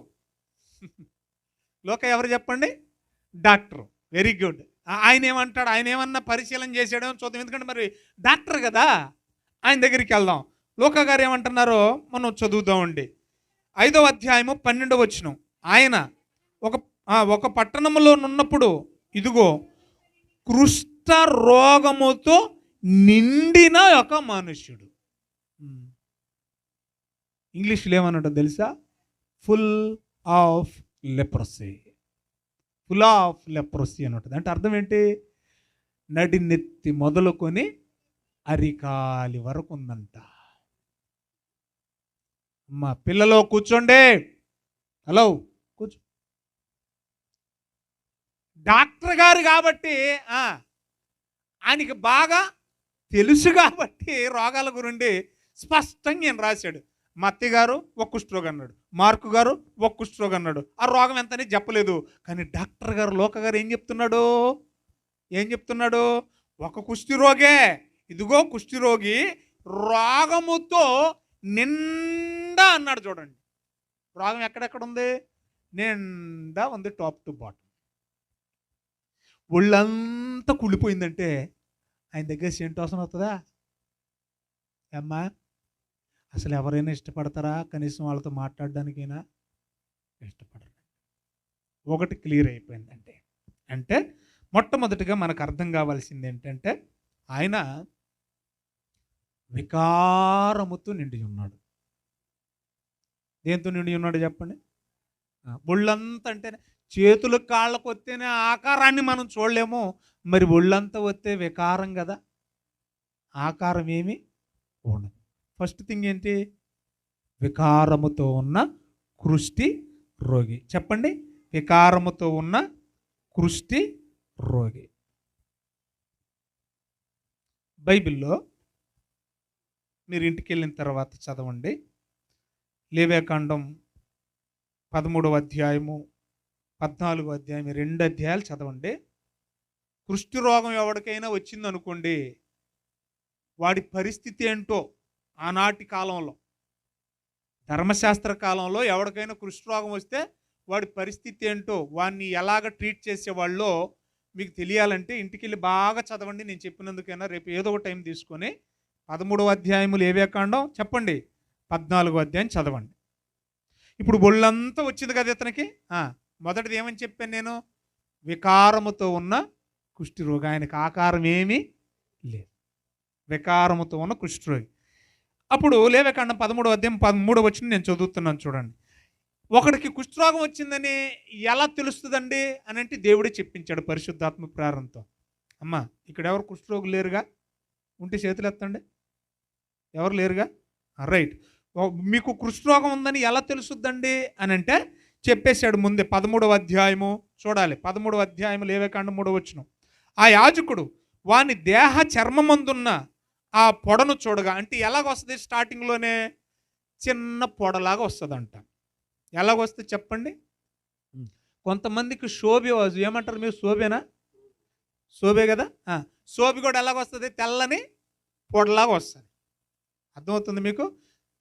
లోక ఎవరు చెప్పండి? డాక్టరు. Very good. ఆయన ఏమంటాడు? ఆయన ఏమన్నా పరిశీలన చేసాడో చూద్దాం. ఎందుకంటే మరి డాక్టర్ కదా. ఆయన దగ్గరికి వెళ్దాం. లోకా గారు ఏమంటున్నారో మనం చదువుదామండి. 5వ అధ్యాయము 12వ వచనం. ఆయన ఒక పట్టణంలో ఉన్నప్పుడు ఇదిగో కుష్ఠ రోగముతో నిండిన ఒక మనుష్యుడు. ఇంగ్లీష్లో ఏమన్నాడో తెలుసా? Full of leprosy. Full of leprosy అని ఉంటుంది. అంటే అర్థం ఏంటి? నడినెత్తి మొదలుకొని అరికాలి వరకు ఉందంట. అమ్మా పిల్లలో కూర్చోండి. హలో, కూర్చో. డాక్టర్ గారు కాబట్టి ఆయనకి బాగా తెలుసు కాబట్టి రోగాల గురించి స్పష్టంగా ఈయన రాశాడు. మత్తయ్య గారు ఒక కుష్ఠరోగి అన్నాడు, మార్కు గారు ఒక కుష్ఠరోగి అన్నాడు. ఆ రోగం ఎంతని చెప్పలేదు. కానీ డాక్టర్ గారు, లోక గారు ఏం చెప్తున్నాడు? ఒక కుష్ఠరోగే, ఇదిగో కుష్ఠరోగి రోగముతో నిండా అన్నాడు. చూడండి, రోగం ఎక్కడెక్కడ ఉంది? నిండా ఉంది, టాప్ టు బాటం. ఒళ్ళంతా కుళ్ళిపోయిందంటే ఆయన దగ్గర సెంటు వాసన అవుతుందా? అమ్మా అసలు ఎవరైనా ఇష్టపడతారా? కనీసం వాళ్ళతో మాట్లాడడానికైనా ఇష్టపడరు. ఒకటి క్లియర్ అయిపోయిందంటే, అంటే మొట్టమొదటిగా మనకు అర్థం కావాల్సింది ఏంటంటే ఆయన వికారముతో నిండి ఉన్నాడు. దేంతో నిండి ఉన్నాడు చెప్పండి? ఒళ్ళంతా అంటేనే చేతులు కాళ్ళకు వస్తేనే ఆకారాన్ని మనం చూడలేము. మరి ఒళ్ళంతా వస్తే వికారం కదా, ఆకారం ఏమి ఉండదు. ఫస్ట్ థింగ్ ఏంటి? వికారముతో ఉన్న కుష్టి రోగి. చెప్పండి, వికారముతో ఉన్న కుష్టి రోగి. బైబిల్లో మీరు ఇంటికి వెళ్ళిన తర్వాత చదవండి. లేవియాకాండం 13వ అధ్యాయము 14వ అధ్యాయం 2 అధ్యాయాలు చదవండి. కుష్టి రోగం ఎవరికైనా వచ్చిందనుకోండి, వాడి పరిస్థితి ఏంటో ఆనాటి కాలంలో, ధర్మశాస్త్ర కాలంలో ఎవరికైనా కుష్ఠరోగం వస్తే వాడి పరిస్థితి ఏంటో, వాడిని ఎలాగ ట్రీట్ చేసేవాళ్ళో మీకు తెలియాలంటే ఇంటికి వెళ్ళి బాగా చదవండి. నేను చెప్పినందుకైనా రేపు ఏదో ఒక టైం తీసుకొని 13వ అధ్యాయము లేవియాకాండం చెప్పండి, 14వ అధ్యాయం చదవండి. ఇప్పుడు ఒళ్ళంతా వచ్చింది కదా ఇతనికి. మొదటిది ఏమని చెప్పాను నేను? వికారముతో ఉన్న కుష్ఠరోగి. ఆయనకు ఆకారం ఏమీ లేదు, వికారముతో ఉన్న కుష్ఠరోగి. అప్పుడు లేవియాకాండం 13వ అధ్యాయం 13వ వచనం నేను చదువుతున్నాను చూడండి. ఒకడికి కుష్ఠరోగం వచ్చిందని ఎలా తెలుస్తుందండి అని అంటే దేవుడే చెప్పించాడు పరిశుద్ధాత్మ ప్రేరణతో. అమ్మా ఇక్కడ ఎవరు కుష్ఠరోగులు లేరుగా? ఉంటే చేతులు ఎత్తండి. ఎవరు లేరుగా? రైట్. మీకు కుష్ఠరోగం ఉందని ఎలా తెలుస్తుందండి అని అంటే చెప్పేశాడు ముందే. 13వ అధ్యాయము చూడాలి. 13వ అధ్యాయము లేవియాకాండం 3వ వచనం. ఆ యాజకుడు వాని దేహ చర్మమందున్న ఆ పొడను చూడగా, అంటే ఎలాగొస్తుంది? స్టార్టింగ్లోనే చిన్న పొడలాగా వస్తుందంట. ఎలాగొస్తుంది చెప్పండి? కొంతమందికి శోభి, ఏమంటారు మీరు? శోభేనా? శోభే కదా. శోభి కూడా ఎలాగొస్తుంది? తెల్లని పొడలాగా వస్తుంది. అర్థమవుతుంది మీకు?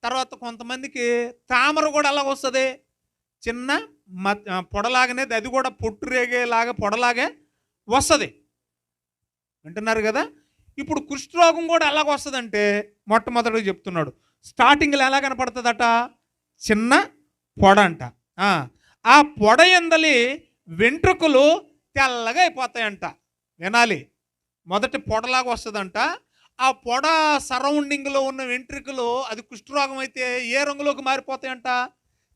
తర్వాత కొంతమందికి తామర కూడా ఎలాగొస్తుంది? చిన్న పొడలాగానే, అది కూడా పొట్టు రేగేలాగా పొడలాగే వస్తుంది. వింటున్నారు కదా? ఇప్పుడు కుష్ఠరోగం కూడా ఎలాగొస్తుందంటే మొట్టమొదటిగా చెప్తున్నాడు. స్టార్టింగ్లో ఎలా కనపడుతుందట? చిన్న పొడ అంట. ఆ పొడ ఎందలి వెంట్రుకలు తెల్లగా అయిపోతాయంట. వినాలి, మొదటి పొడలాగా వస్తుందంట. ఆ పొడ సరౌండింగ్లో ఉన్న వెంట్రుకలు అది కుష్ఠరోగం అయితే ఏ రంగులోకి మారిపోతాయంట?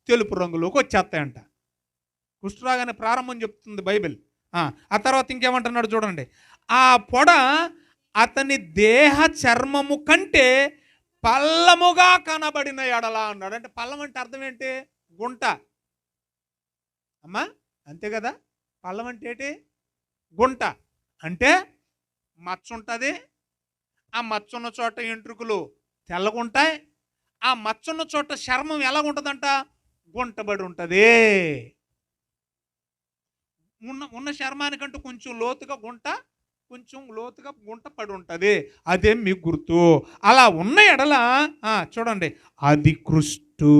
తెలుపు రంగులోకి వచ్చేస్తాయంట. కుష్ఠరోగాన్ని ప్రారంభం చెప్తుంది బైబిల్. ఆ తర్వాత ఇంకేమంటున్నాడు చూడండి. ఆ పొడ అతని దేహ చర్మము కంటే పల్లముగా కనబడిన ఎడల అన్నాడు. అంటే పల్లం అంటే అర్థం ఏంటి? గుంట. అమ్మా అంతే కదా, పల్లం అంటే ఏంటి? గుంట. అంటే మచ్చ ఉంటుంది, ఆ మచ్చున్న చోట ఎంట్రుకలు తెల్లగుంటాయి, ఆ మచ్చున్న చోట చర్మం ఎలా ఉంటుందంట? గుంటబడి ఉంటుంది. ఉన్న చర్మానికంటూ కొంచెం లోతుగా గుంట పడి ఉంటుంది. అదే మీకు గుర్తు. అలా ఉన్న ఎడల చూడండి, అది కుష్టు.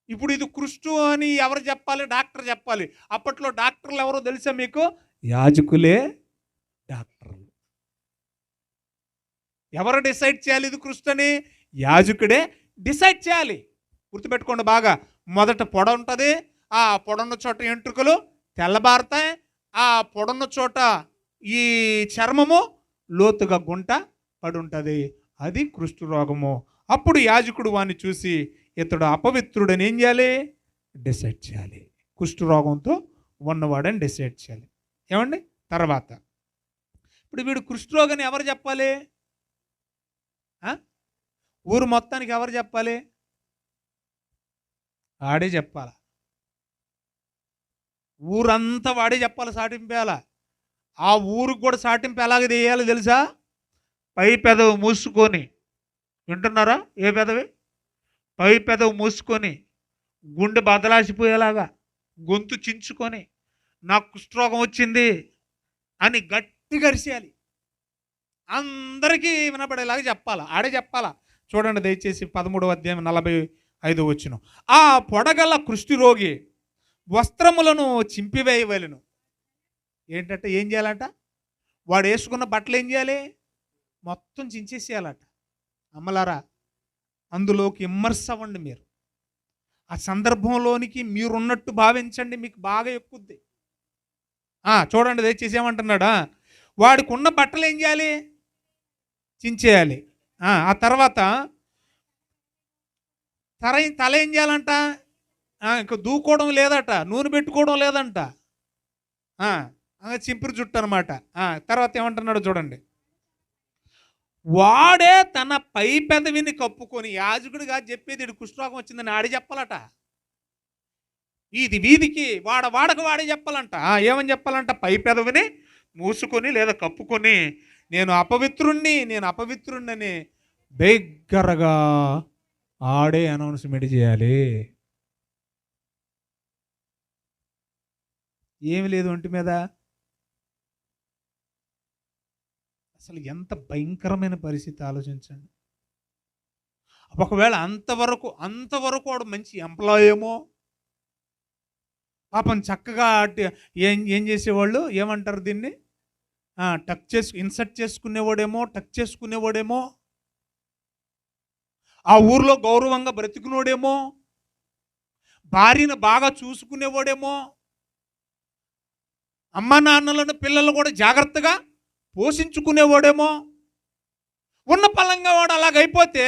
ఇప్పుడు ఇది కుష్టు అని ఎవరు చెప్పాలి? డాక్టర్ చెప్పాలి. అప్పట్లో డాక్టర్లు ఎవరో తెలుసా మీకు? యాజకులే డాక్టర్లు. ఎవరు డిసైడ్ చేయాలి ఇది కుష్టు అని? యాజకుడే డిసైడ్ చేయాలి. గుర్తుపెట్టుకోండి బాగా. మొదట పొడ ఉంటుంది, ఆ పొడన్న చోట ఎంట్రుకలు తెల్లబారుతాయి, ఆ పొడన్న చోట ఈ చర్మము లోతుగా గుంట పడి ఉంటుంది. అది కుష్టు రోగము. అప్పుడు యాజకుడు వాడిని చూసి ఇతడు అపవిత్రుడని ఏం చేయాలి? డిసైడ్ చేయాలి. కుష్టు రోగంతో ఉన్నవాడని డిసైడ్ చేయాలి. ఏమండి? తర్వాత ఇప్పుడు వీడు కుష్ఠరోగని ఎవరు చెప్పాలి? ఊరు మొత్తానికి ఎవరు చెప్పాలి? వాడే చెప్పాల. ఊరంతా వాడే చెప్పాలి, సాటింపేయాల. ఆ ఊరికి కూడా సాటింపు ఎలాగ చేయాలి తెలుసా? పై పెదవి మూసుకొని, వింటున్నారా? ఏ పెదవి? పై పెదవి మూసుకొని, గుండె బదలాసిపోయేలాగా గొంతు చించుకొని, నాకు కుష్ఠరోగం వచ్చింది అని గట్టిగా అరిసేయాలి. అందరికీ వినపడేలాగా చెప్పాలా, ఆడే చెప్పాలా. చూడండి దయచేసి 13వ అధ్యాయం 45వ వచనం. ఆ పొడగల కుష్ఠరోగి వస్త్రములను చింపివేయవలెను. ఏంటంటే ఏం చేయాలంట? వాడు వేసుకున్న బట్టలు ఏం చేయాలి? మొత్తం చించేసేయాలట. అమ్మలారా, అందులోకి ఇమ్మర్స్ అవ్వండి. మీరు ఆ సందర్భంలోనికి మీరున్నట్టు భావించండి, మీకు బాగా ఎక్కుద్ది. చూడండి దయచేసి ఏమంటున్నాడా? వాడికి ఉన్న బట్టలు ఏం చేయాలి? చించేయాలి. ఆ తర్వాత తల ఏం చేయాలంట? ఇంకా దూకోవడం లేదట, నూనె పెట్టుకోవడం లేదంట, చింపురు జుట్టు అనమాట. తర్వాత ఏమంటున్నాడు చూడండి. వాడే తన పై పెదవిని కప్పుకొని, యాజకుడిగా చెప్పేది ఇడు కుష్ఠరోగం వచ్చిందని ఆడే చెప్పాలట. ఇది వీధికి వాడకు వాడే చెప్పాలంట. ఏమని చెప్పాలంట? పై పెదవిని మూసుకొని లేదా కప్పుకొని, నేను అపవిత్రుణ్ణి బిగ్గరగా ఆడే అనౌన్స్మెంట్ చేయాలి. ఏమి లేదు ఒంటి మీద. అసలు ఎంత భయంకరమైన పరిస్థితి ఆలోచించండి. ఒకవేళ అంతవరకు వాడు మంచి ఎంప్లాయ్ ఏమో, పాపం చక్కగా ఏం చేసేవాళ్ళు, ఏమంటారు దీన్ని, ఇన్సర్ట్ చేసుకునేవాడేమో, ఆ ఊర్లో గౌరవంగా బ్రతికినోడేమో, భార్యను బాగా చూసుకునేవాడేమో, అమ్మ నాన్నలను పిల్లలు కూడా జాగ్రత్తగా పోషించుకునేవాడేమో. ఉన్న పలంగా వాడు అలాగైపోతే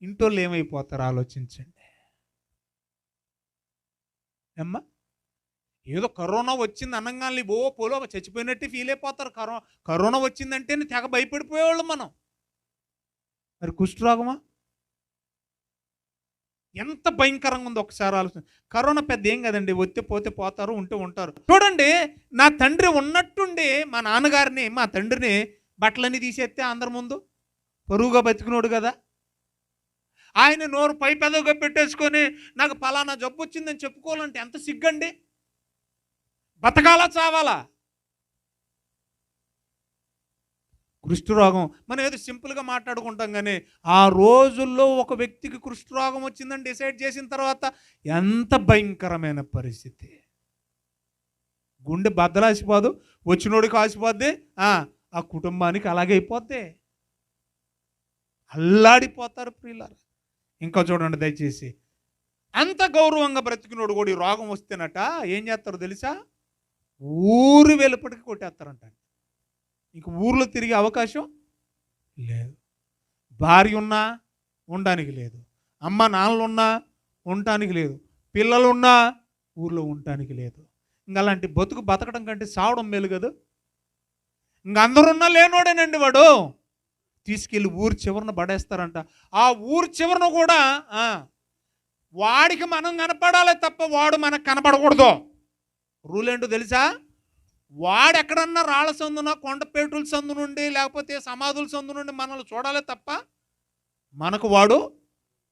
ఇంటోళ్ళు ఏమైపోతారు ఆలోచించండి. అమ్మా, ఏదో కరోనా వచ్చింది అనగానే పోలో చచ్చిపోయినట్టు ఫీల్ అయిపోతారు. కరోనా వచ్చిందంటేనే తెగ భయపడిపోయేవాళ్ళు మనం. మరి కుష్ఠరోగమా? ఎంత భయంకరంగా ఉందో ఒకసారి ఆలోచన. కరోనా పెద్ద ఏం కదండి, వచ్చి పోతే పోతారు, ఉంటే ఉంటారు. చూడండి, నా తండ్రి ఉన్నట్టుండి మా నాన్నగారిని, మా తండ్రిని బట్టలన్నీ తీసేస్తే అందరి ముందు పరువుగా బతికినోడు కదా. ఆయన నోరు పై పెదవుగా పెట్టేసుకొని నాకు పలానా జబ్బు వచ్చిందని చెప్పుకోవాలంటే ఎంత సిగ్గండి. బతకాలా చావాలా? కుష్ఠరోగం మనం ఏదో సింపుల్గా మాట్లాడుకుంటాం, కానీ ఆ రోజుల్లో ఒక వ్యక్తికి కుష్ఠరోగం వచ్చిందని డిసైడ్ చేసిన తర్వాత ఎంత భయంకరమైన పరిస్థితి. గుండె బద్దలాసిపోదు, వచ్చినోడికి ఆసిపోద్ది, ఆ కుటుంబానికి అలాగే అయిపోద్ది. అల్లాడిపోతారు ప్రియులారా. ఇంకా చూడండి దయచేసి, అంత గౌరవంగా బ్రతికినోడు కూడా ఈ రోగం వస్తేనట ఏం చేస్తారో తెలుసా? ఊరు వెలుపటికి కొట్టేస్తారంట. ఇంక ఊర్లో తిరిగే అవకాశం లేదు. భార్య ఉన్నా ఉండడానికి లేదు, అమ్మ నాన్నలు ఉన్నా ఉండటానికి లేదు, పిల్లలున్నా ఊర్లో ఉండటానికి లేదు. ఇంక అలాంటి బతకడం కంటే సావడం మేలు కదా. ఇంక అందరున్నా లేనోడేనండి వాడు. తీసుకెళ్ళి ఊరు చివరన పడేస్తారంట. ఆ ఊరు చివరన కూడా వాడికి మనం కనపడాలి తప్ప వాడు మనకు కనపడకూడదు. రూల్ ఏంటో తెలుసా? వాడు ఎక్కడన్నా రాళ్ళ సందున, కొండపేటుల సందు నుండి, లేకపోతే సమాధుల సందు నుండి మనల్ని చూడాలి తప్ప మనకు వాడు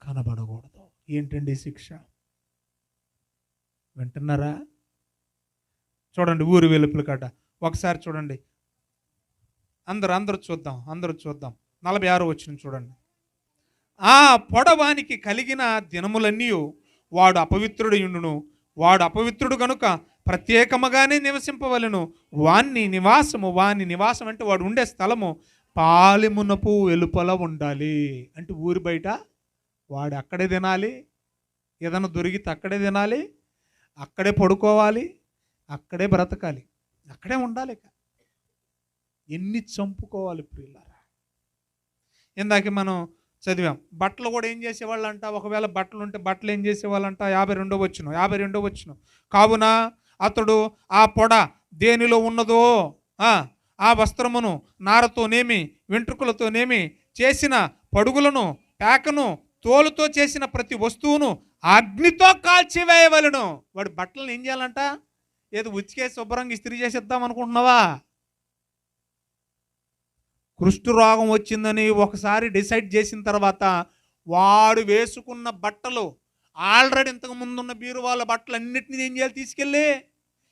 కనబడకూడదు. ఏంటండి శిక్ష? వింటున్నారా? చూడండి, ఊరి వెలుపుల కట ఒకసారి చూడండి. అందరూ చూద్దాం 46 వచనం చూడండి. ఆ పొడవానికి కలిగిన దినములన్నీ వాడు అపవిత్రుడయుండును. వాడు అపవిత్రుడు కనుక ప్రత్యేకముగానే నివసింపవలెను. వాని నివాసం అంటే వాడు ఉండే స్థలము పాలెమునపు వెలుపల ఉండాలి. అంటే ఊరి బయట వాడు అక్కడే తినాలి, ఏదైనా దొరికితే అక్కడే తినాలి, అక్కడే పడుకోవాలి, అక్కడే బ్రతకాలి, అక్కడే ఉండాలి. ఎన్ని చంపుకోవాలి ప్రియులారా. ఇందాక మనం చదివాం. బట్టలు కూడా ఏం చేసేవాళ్ళంట? ఒకవేళ బట్టలు ఉంటే బట్టలు ఏం చేసేవాళ్ళంట? 52 వచనం. కావున అతడు ఆ పొడ దేనిలో ఉన్నదో ఆ వస్త్రమును నారతోనేమి వెంట్రుకలతోనేమి చేసిన పడుగులను, పేకను, తోలుతో చేసిన ప్రతి వస్తువును అగ్నితో కాల్చివేయవలెను. వాడు బట్టలను ఏం చేయాలంట? ఏదో ఉతికేసి శుభ్రంగా ఇస్త్రీ చేసేద్దాం అనుకుంటున్నావా? కుష్టు రోగం వచ్చిందని ఒకసారి డిసైడ్ చేసిన తర్వాత వాడు వేసుకున్న బట్టలు, ఆల్రెడీ ఇంతకు ముందున్న బీరువాళ్ళ బట్టలు అన్నిటినీ ఏం చేయాలి? తీసుకెళ్ళి.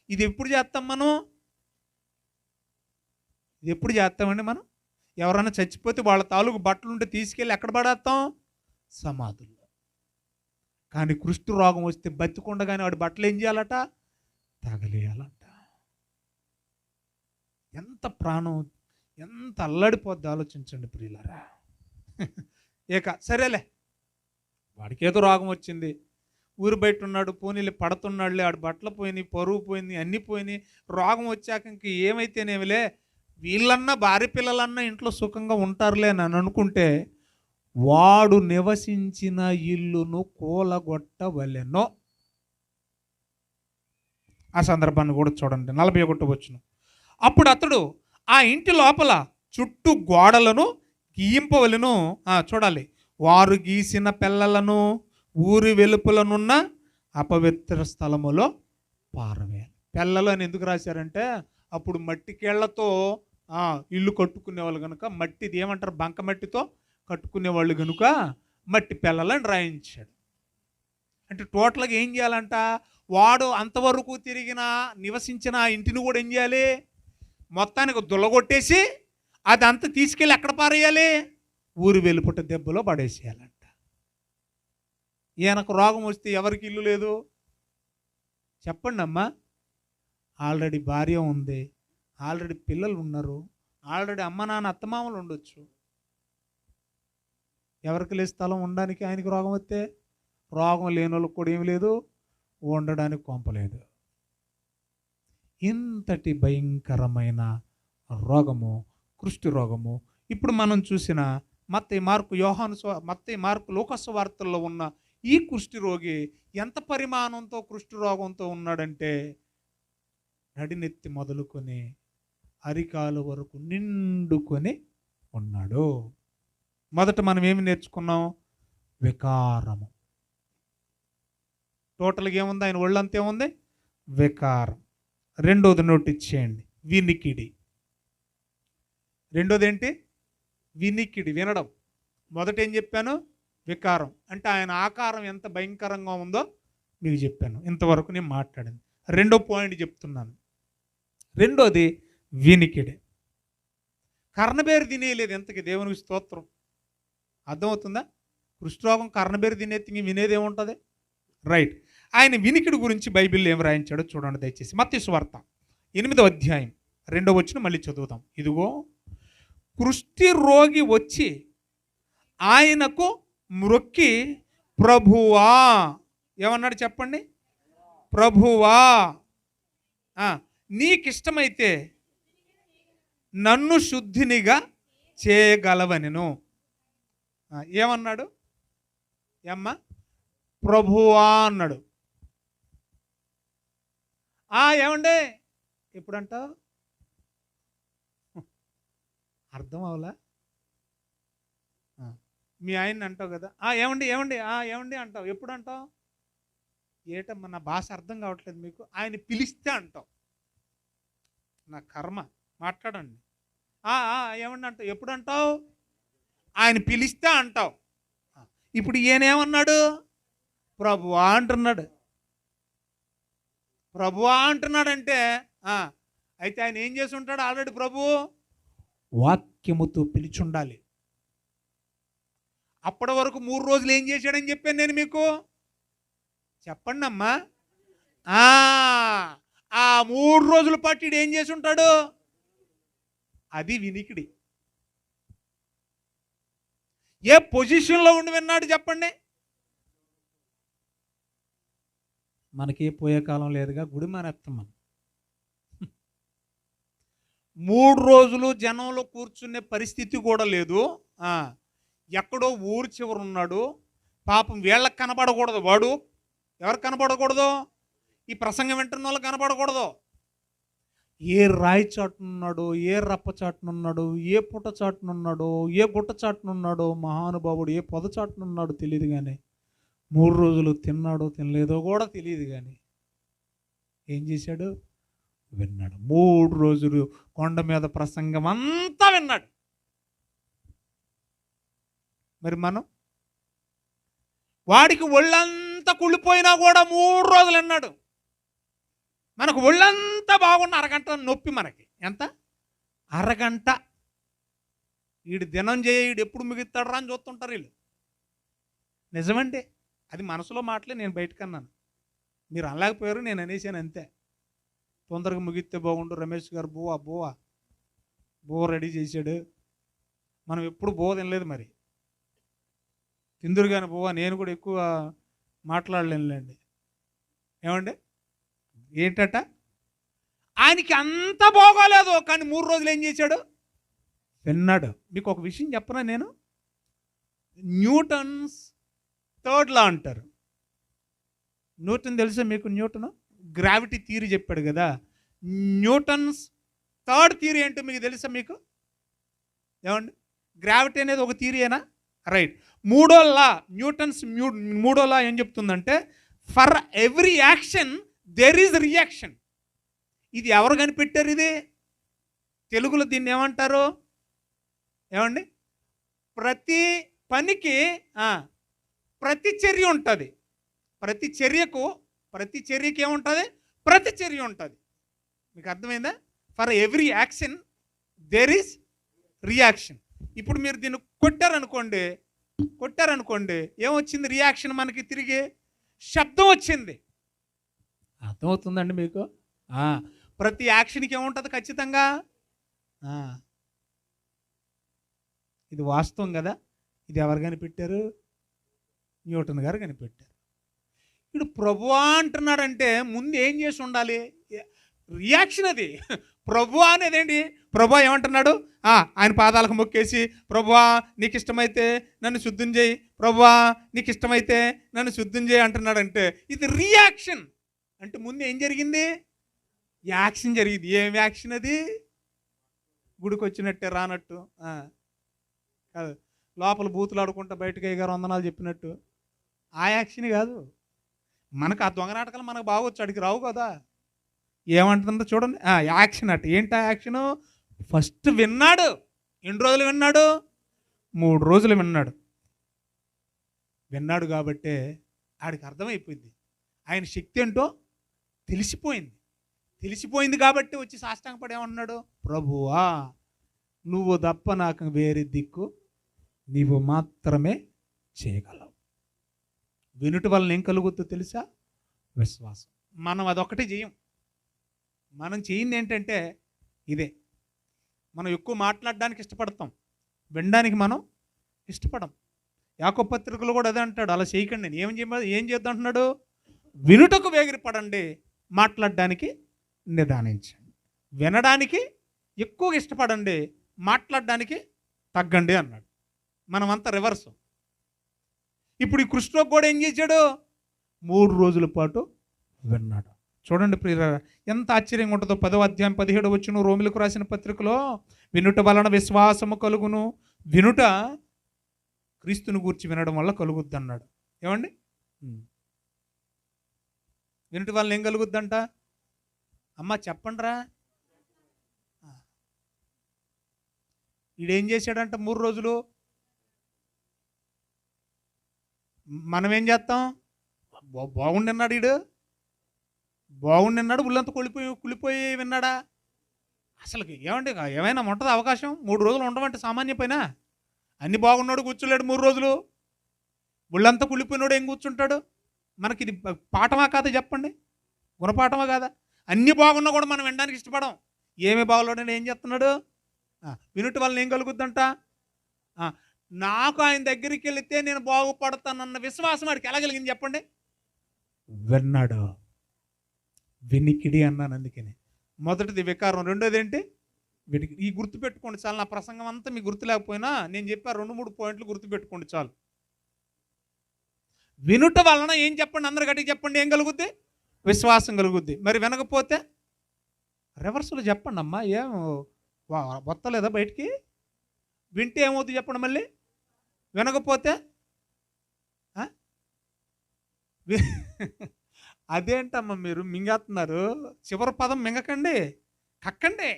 ఇది ఎప్పుడు చేస్తాం మనం? ఇది ఎప్పుడు చేస్తామండి మనం? ఎవరైనా చచ్చిపోతే వాళ్ళ తాలూకు బట్టలు ఉంటే తీసుకెళ్ళి ఎక్కడ పడేస్తాం? సమాధుల్లో. కానీ కుష్టు రోగం వస్తే బతికుండగానే వాడి బట్టలు ఏం చేయాలట? తగలేయాలంట. ఎంత ప్రాణం, ఎంత అల్లాడిపోద్ది ఆలోచించండి ప్రియులారా. సరేలే, వాడికి ఏదో రోగం వచ్చింది, ఊరు బయట ఉన్నాడు, పోనీలే పడుతున్నాడులే, ఆడు బట్టలు పోయినాయి, పరువు పోయింది, అన్నీ పోయినాయి, రోగం వచ్చాక ఇంక ఏమైతేనేమిలే, వీళ్ళన్నా భార్య పిల్లలన్నా ఇంట్లో సుఖంగా ఉంటారులే అని అనుకుంటే వాడు నివసించిన ఇల్లును కూలగొట్టవలెనో. ఆ సందర్భాన్ని కూడా చూడండి. 41 వచనం. అప్పుడు అతడు ఆ ఇంటి లోపల చుట్టూ గోడలను గీయింపవలెను. చూడాలి. వారు గీసిన పెళ్ళలను ఊరి వెలుపులనున్న అపవిత్ర స్థలములో పారవేయాలి. పెళ్ళలు అని ఎందుకు రాశారంటే అప్పుడు మట్టి కేళ్లతో ఇల్లు కట్టుకునేవాళ్ళు కనుక, మట్టిది ఏమంటారు, బంక మట్టితో కట్టుకునేవాళ్ళు కనుక మట్టి పెళ్ళలని రాయించాడు. అంటే టోటల్గా ఏం చేయాలంట? వాడు అంతవరకు నివసించిన ఆ ఇంటిని కూడా ఏం చేయాలి? మొత్తానికి దుల్లగొట్టేసి అదంతా తీసుకెళ్ళి ఎక్కడ పారేయాలి? ఊరి వెలుపుట దెబ్బలో పడేసేయాలంట. ఈయనకు రోగం వస్తే ఎవరికి ఇల్లు లేదు చెప్పండి అమ్మా. ఆల్రెడీ భార్య ఉంది, ఆల్రెడీ పిల్లలు ఉన్నారు, ఆల్రెడీ అమ్మ నాన్న అత్తమామలు ఉండొచ్చు. ఎవరికి లేదు స్థలం ఉండడానికి? ఆయనకి రోగం వస్తే రోగం లేని వాళ్ళకి కూడా ఏమి లేదు, ఉండడానికి కొంపలేదు. ఇంతటి భయంకరమైన రోగము కుష్టు రోగము. ఇప్పుడు మనం చూసిన మత్తయి, మార్కు, లూకాసు వార్తల్లో ఉన్న ఈ కుష్టి రోగి ఎంత పరిమాణంతో కుష్టి రోగంతో ఉన్నాడంటే నడినెత్తి మొదలుకొని అరికాలు వరకు నిండుకొని ఉన్నాడు. మొదట మనం ఏమి నేర్చుకున్నాం? వికారము. టోటల్గా ఏముంది? ఆయన ఒళ్ళంతా ఏముంది? వికారం. రెండోది నోట్ ఇచ్చేయండి, వినికిడి. రెండోది ఏంటి? వినికిడి, వినడం. మొదట ఏం చెప్పాను? వికారం. అంటే ఆయన ఆకారం ఎంత భయంకరంగా ఉందో మీకు చెప్పాను. ఇంతవరకు నేను మాట్లాడింది. రెండో పాయింట్ చెప్తున్నాను. రెండోది వినికిడి. కర్ణబేరు తినేయలేదు ఎంతకి, దేవునికి స్తోత్రం. అర్థమవుతుందా? కుష్ఠరోగం కర్ణబేరు తినేది, వినేది ఏముంటుంది? రైట్. ఆయన వినికిడి గురించి బైబిల్లో ఏం రాయించాడో చూడండి దయచేసి. మత్తయి సువార్త 8వ అధ్యాయం 2వ వచనం మళ్ళీ చదువుతాం. ఇదిగో కుష్టి రోగి వచ్చి ఆయనకు మ్రొక్కి, ప్రభువా, ఏమన్నాడు చెప్పండి? ప్రభువా, నీకిష్టమైతే నన్ను శుద్ధినిగా చేయగలవనెను. ఏమన్నాడు? ఏమ్మా? ప్రభువా అన్నాడు. ఏమండే ఎప్పుడంటావు? అర్థం అవలా? మీ ఆయన్ని అంటావు కదా, ఏమండి ఏమండి ఏమండి అంటావు. ఎప్పుడు అంటావు? ఏటమ్మా నా భాష అర్థం కావట్లేదు మీకు. ఆయన పిలిస్తే అంటావు. నా కర్మ. మాట్లాడండి. ఏమండి అంటావు. ఎప్పుడు అంటావు? ఆయన పిలిస్తే అంటావు. ఇప్పుడు ఈయనేమన్నాడు? ప్రభువా అంటున్నాడు. ప్రభువా అంటున్నాడంటే అయితే ఆయన ఏం చేసి ఉంటాడు? ఆల్రెడీ ప్రభు వాక్యముతో పిలిచుండాలి. అప్పటి వరకు 3 రోజులు ఏం చేశాడని చెప్పాను నేను మీకు. చెప్పండి అమ్మా. ఆ 3 రోజుల పాటు ఈడు ఏం చేసి ఉంటాడు? అది వినికిడి. ఏ పొజిషన్లో ఉండి విన్నాడు చెప్పండి? మనకి పోయే కాలం లేదుగా, గుడి మానేస్తాం మనం. 3 రోజులు జనంలో కూర్చునే పరిస్థితి కూడా లేదు. ఎక్కడో ఊరు చివరు ఉన్నాడు. పాపం వీళ్ళకి కనపడకూడదు. వాడు ఎవరికి కనపడకూడదు? ఈ ప్రసంగం వింటున్న వాళ్ళకి కనపడకూడదు. ఏ రాయి చాటునున్నాడో, ఏ రప్ప చాటునున్నాడో, ఏ పుట్ట చాటునున్నాడో, ఏ గుట్ట చాటునున్నాడో, మహానుభావుడు ఏ పొద చాటునున్నాడో తెలియదు. కానీ 3 రోజులు తిన్నాడో తినలేదో కూడా తెలియదు. కానీ ఏం చేశాడు? విన్నాడు. 3 రోజులు కొండ మీద ప్రసంగం అంతా విన్నాడు. మరి మనం, వాడికి ఒళ్ళంతా కుళ్ళిపోయినా కూడా 3 రోజులు విన్నాడు. మనకు ఒళ్ళంతా బాగున్న అరగంట నొప్పి. మనకి ఎంత? అరగంట. వీడు దినం చేయ, వీడు ఎప్పుడు మిగుతాడు రా అని చూస్తుంటారు వీళ్ళు. నిజమండి, అది మనసులో మాటలే, నేను బయటకన్నాను. మీరు అనలేకపోయారు, నేను అనేసాను అంతే. తొందరగా ముగిస్తే బాగుండు. రమేష్ గారు బువ్వ రెడీ చేశాడు. మనం ఎప్పుడు బువ్వ తినలేదు. మరి తిందురు కానీ బువ్వ. నేను కూడా ఎక్కువ మాట్లాడలేనులేండి. ఏమండి? ఏంటట? ఆయనకి అంత బాగోలేదు. కానీ 3 రోజులు ఏం చేశాడు? విన్నాడు. మీకు ఒక విషయం చెప్పనా నేను? న్యూటన్స్ 3rd లా అంటారు. న్యూటన్ తెలుసా మీకు? న్యూటన్ గ్రావిటీ థియరీ చెప్పాడు కదా. న్యూటన్స్ 3rd థియరీ ఏంటో మీకు తెలుసా? మీకు ఏమండి? గ్రావిటీ అనేది ఒక థియరీయేనా? రైట్. 3వ లా, న్యూటన్స్ 3వ లా ఏం చెప్తుందంటే, for every action there is reaction. ఇది ఎవరు కనిపెట్టారు? ఇది తెలుగులో దీన్ని ఏమంటారు? ఏమండి? ప్రతి పనికి ప్రతిచర్య ఉంటుంది. ప్రతి చర్యకి ఏముంటుంది? ప్రతిచర్య ఉంటుంది. మీకు అర్థమైందా? For every action there is reaction. ఇప్పుడు మీరు దీన్ని కొట్టారనుకోండి ఏమొచ్చింది? రియాక్షన్ మనకి తిరిగి శబ్దం వచ్చింది. అర్థమవుతుందండి మీకు? ప్రతి యాక్షన్కి ఏముంటుంది ఖచ్చితంగా? ఇది వాస్తవం కదా. ఇది ఎవరు కనిపెట్టారు? న్యూటన్ గారు కనిపెట్టారు. ఇప్పుడు ప్రభువా అంటున్నాడంటే ముందు ఏం చేసి ఉండాలి? రియాక్షన్. అది ప్రభువా అనేది ఏంటి? ప్రభువా ఏమంటున్నాడు? ఆయన పాదాలకు మొక్కేసి, ప్రభువా నీకు ఇష్టమైతే నన్ను శుద్ధం చేయి, ప్రభువా నీకు ఇష్టమైతే నన్ను శుద్ధం చేయి అంటున్నాడంటే ఇది రియాక్షన్. అంటే ముందు ఏం జరిగింది? యాక్షన్ జరిగింది. ఏం యాక్షన్ అది? గుడికి వచ్చినట్టే రానట్టు కాదు, లోపల బూతులు ఆడుకుంటా బయటకు అయ్యగారు వందనాలు చెప్పినట్టు ఆ యాక్షన్ కాదు. మనకు ఆ దొంగ నాటకాలు మనకు బాగొచ్చు, అడిగి రావు కదా. ఏమంటుందో చూడండి. Action at. ఏంటి ఆ యాక్షను? ఫస్ట్ విన్నాడు. ఎన్ని రోజులు విన్నాడు? 3 రోజులు విన్నాడు కాబట్టే ఆడికి అర్థమైపోయింది. ఆయన శక్తి ఏంటో తెలిసిపోయింది కాబట్టి వచ్చి సాష్టాంగపడి ఏమన్నాడు? ప్రభువా నువ్వు తప్ప నాకు వేరే దిక్కు నీవు మాత్రమే చేయగలవు. వినుట వలన ఏం కలుగుతుందో తెలుసా? విశ్వాసం. మనం అదొక్కటే చేయం. మనం చేయింది ఏంటంటే ఇదే. మనం ఎక్కువ మాట్లాడడానికి ఇష్టపడతాం, వినడానికి మనం ఇష్టపడం. యాకోబు పత్రికలో కూడా అదే అంటాడు, అలా చేయకండి. ఏం చేద్దాం అంటున్నాడు? వినుటకు వేగిరపడండి, మాట్లాడడానికి నిదానించండి. వినడానికి ఎక్కువగా ఇష్టపడండి, మాట్లాడడానికి తగ్గండి అన్నాడు. మనమంతా రివర్స్. ఇప్పుడు ఈ కృష్ణుడు కూడా ఏం చేశాడు? 3 రోజుల పాటు విన్నాడు. చూడండి ప్రియులారా, ఎంత ఆశ్చర్యంగా ఉంటుందో. 10వ అధ్యాయం 17వ వచనం రోమిలకు రాసిన పత్రికలో, వినుట వలన విశ్వాసము కలుగును, వినుట క్రీస్తుని గూర్చి వినడం వల్ల కలుగుద్ది అన్నాడు. ఏమండి? వినుట వలన ఏం కలుగుద్దంట? అమ్మ చెప్పండిరా. ఈడేం చేశాడంట 3 రోజులు? మనం ఏం చేస్తాం? బాగుండిన్నాడు ఈడు, బాగుండిన్నాడు, ఉళ్ళంతా కుళ్ళిపోయి విన్నాడా? అసలుకి ఏమండి, ఏమైనా ఉంటుంది అవకాశం? 3 రోజులు ఉండమంటే సామాన్య పైన? అన్ని బాగున్నాడు కూర్చోలేడు 3 రోజులు, ఉళ్ళంతా కుళ్ళిపోయినాడు ఏం కూర్చుంటాడు? మనకి ఇది పాఠమా కాదా చెప్పండి? గుణపాఠమా కాదా? అన్ని బాగున్నా కూడా మనం వినడానికి ఇష్టపడం. ఏమి బాగోలేడని ఏం చేస్తున్నాడు? వినుట వలన ఏం కలుగుద్దంట? నాకు ఆయన దగ్గరికి వెళితే నేను బాగుపడతానన్న విశ్వాసం వాడికి ఎలా కలిగింది చెప్పండి? విన్నాడు. వినికిడి అన్నాను అందుకని. మొదటిది వికారం, రెండోది ఏంటి? వినికిడి. ఈ గుర్తుపెట్టుకోండి చాలు. నా ప్రసంగం అంతా మీకు గుర్తు లేకపోయినా నేను చెప్పా 2-3 పాయింట్లు గుర్తుపెట్టుకోండి చాలు. వినుట వలన ఏం చెప్పండి? అందరు గట్టిగా చెప్పండి. ఏం కలుగుద్ది? విశ్వాసం కలుగుద్ది. మరి వినకపోతే రివర్స్లో చెప్పండి అమ్మా. ఏం వస్తలేదా బయటికి? వింటే ఏమవుతుంది చెప్పండి మళ్ళీ? వినకపోతే అదేంటమ్మా మీరు మింగేస్తున్నారు? చివరి పదం మింగకండి, కక్కండి.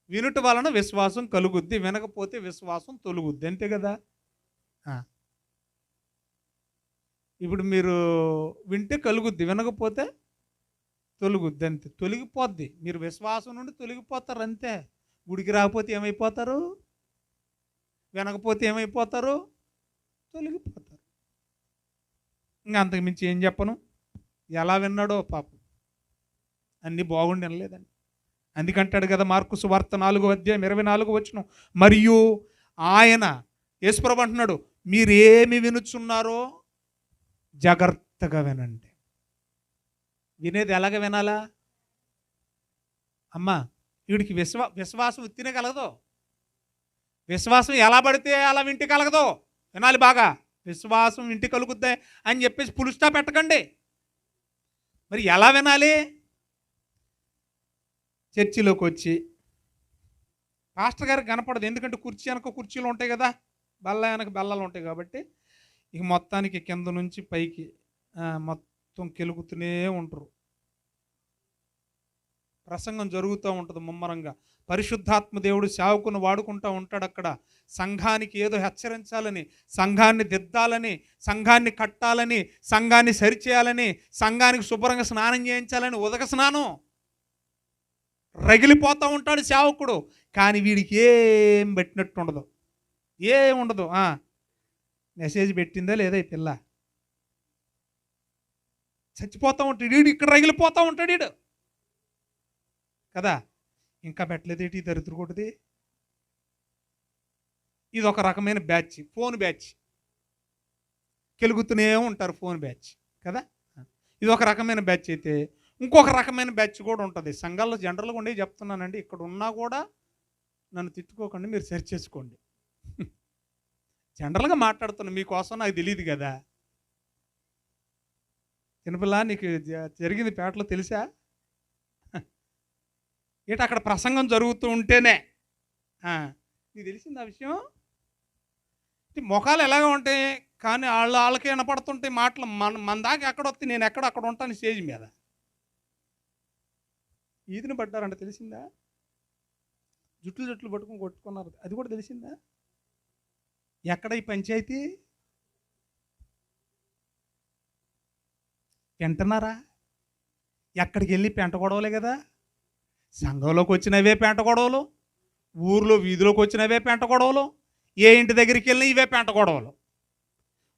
వినుట వలన విశ్వాసం కలుగుద్ది, వినకపోతే విశ్వాసం తొలుగుద్ది. అంతే కదా? ఇప్పుడు మీరు వింటే కలుగుద్ది, వినకపోతే తొలుగుద్ది. అంతే, తొలగిపోద్ది. మీరు విశ్వాసం నుండి తొలగిపోతారు అంతే. గుడికి రాకపోతే ఏమైపోతారు? వినకపోతే ఏమైపోతారు? తొలగిపోతారు. ఇంకా అంతకుమించి ఏం చెప్పను. ఎలా విన్నాడో పాపం, అన్నీ బాగుండి వినలేదండి. అందుకంటాడు కదా మార్కు సువార్త 4వ అధ్యాయం 24వ వచనం, మరియు ఆయన యేసుప్రభు అంటున్నాడు, మీరేమి వినుచున్నారో జాగ్రత్తగా వినండి. వినేది ఎలాగ వినాలా? అమ్మా, వీడికి విశ్వాసం తినగలదు. విశ్వాసం ఎలా పడితే అలా వింటి కలగదు. వినాలి బాగా. విశ్వాసం ఇంటి కలుగుద్ది అని చెప్పేసి ఫుల్ స్టాప్ పెట్టకండి. మరి ఎలా వినాలి? చర్చిలోకి వచ్చి పాస్టర్ గారికి కనపడదు, ఎందుకంటే కుర్చీ వెనక కుర్చీలు ఉంటాయి కదా, బల్ల వెనక బల్లలు ఉంటాయి కాబట్టి ఇక మొత్తానికి కింద నుంచి పైకి మొత్తం కెలుగుతూనే ఉంటారు. ప్రసంగం జరుగుతూ ఉంటుంది ముమ్మరంగా. పరిశుద్ధాత్మ దేవుడు సేవకుని వాడుకుంటూ ఉంటాడు అక్కడ. సంఘానికి ఏదో హెచ్చరించాలని, సంఘాన్ని దిద్దాలని, సంఘాన్ని కట్టాలని, సంఘాన్ని సరిచేయాలని, సంఘానికి శుభ్రంగా స్నానం చేయించాలని, ఉదక స్నానం రగిలిపోతూ ఉంటాడు సేవకుడు. కానీ వీడికి ఏం పెట్టినట్టు ఉండదు, ఏం ఉండదు. మెసేజ్ పెట్టిందా లేదా ఈ పిల్ల? చచ్చిపోతూ ఉంటాడు వీడు, ఇక్కడ రగిలిపోతూ ఉంటాడు వీడు కదా. ఇంకా పెట్టలేదేటి ఈ దరిద్రకొకటిది? ఇది ఒక రకమైన బ్యాచ్, ఫోన్ బ్యాచ్. కెలుగుతూనే ఉంటారు, ఫోన్ బ్యాచ్ కదా. ఇది ఒక రకమైన బ్యాచ్ అయితే ఇంకొక రకమైన బ్యాచ్ కూడా ఉంటుంది. సంఘాల్లో జనరల్గా ఉండేవి చెప్తున్నానండి, ఇక్కడ ఉన్నా కూడా నన్ను తిట్టుకోకండి, మీరు సెర్చ్ చేసుకోండి. జనరల్గా మాట్లాడుతున్నా, మీకోసం నాకు తెలియదు కదా. చిన్నపిల్ల, నీకు జరిగింది పేటలో తెలుసా? ఏంటి అక్కడ ప్రసంగం జరుగుతూ ఉంటేనే నీకు తెలిసింది ఆ విషయం? ముఖాలు ఎలాగ ఉంటాయి కానీ వాళ్ళకే వినపడుతుంటాయి మాటలు. మన దాకా ఎక్కడ వస్తే నేను అక్కడ ఉంటాను స్టేజ్ మీద. ఈదిని పడ్డారంట, తెలిసిందా? జుట్లు పట్టుకుని కొట్టుకున్నారు, అది కూడా తెలిసిందా? ఎక్కడ ఈ పంచాయతీ? వింటున్నారా? ఎక్కడికి వెళ్ళి పెంట గొడవలే కదా. సంఘంలోకి వచ్చినవే పెంట గొడవలు, ఊర్లో వీధిలోకి వచ్చినవే పెంట గొడవలు, ఏ ఇంటి దగ్గరికి వెళ్ళినా ఇవే పెంట గొడవలు.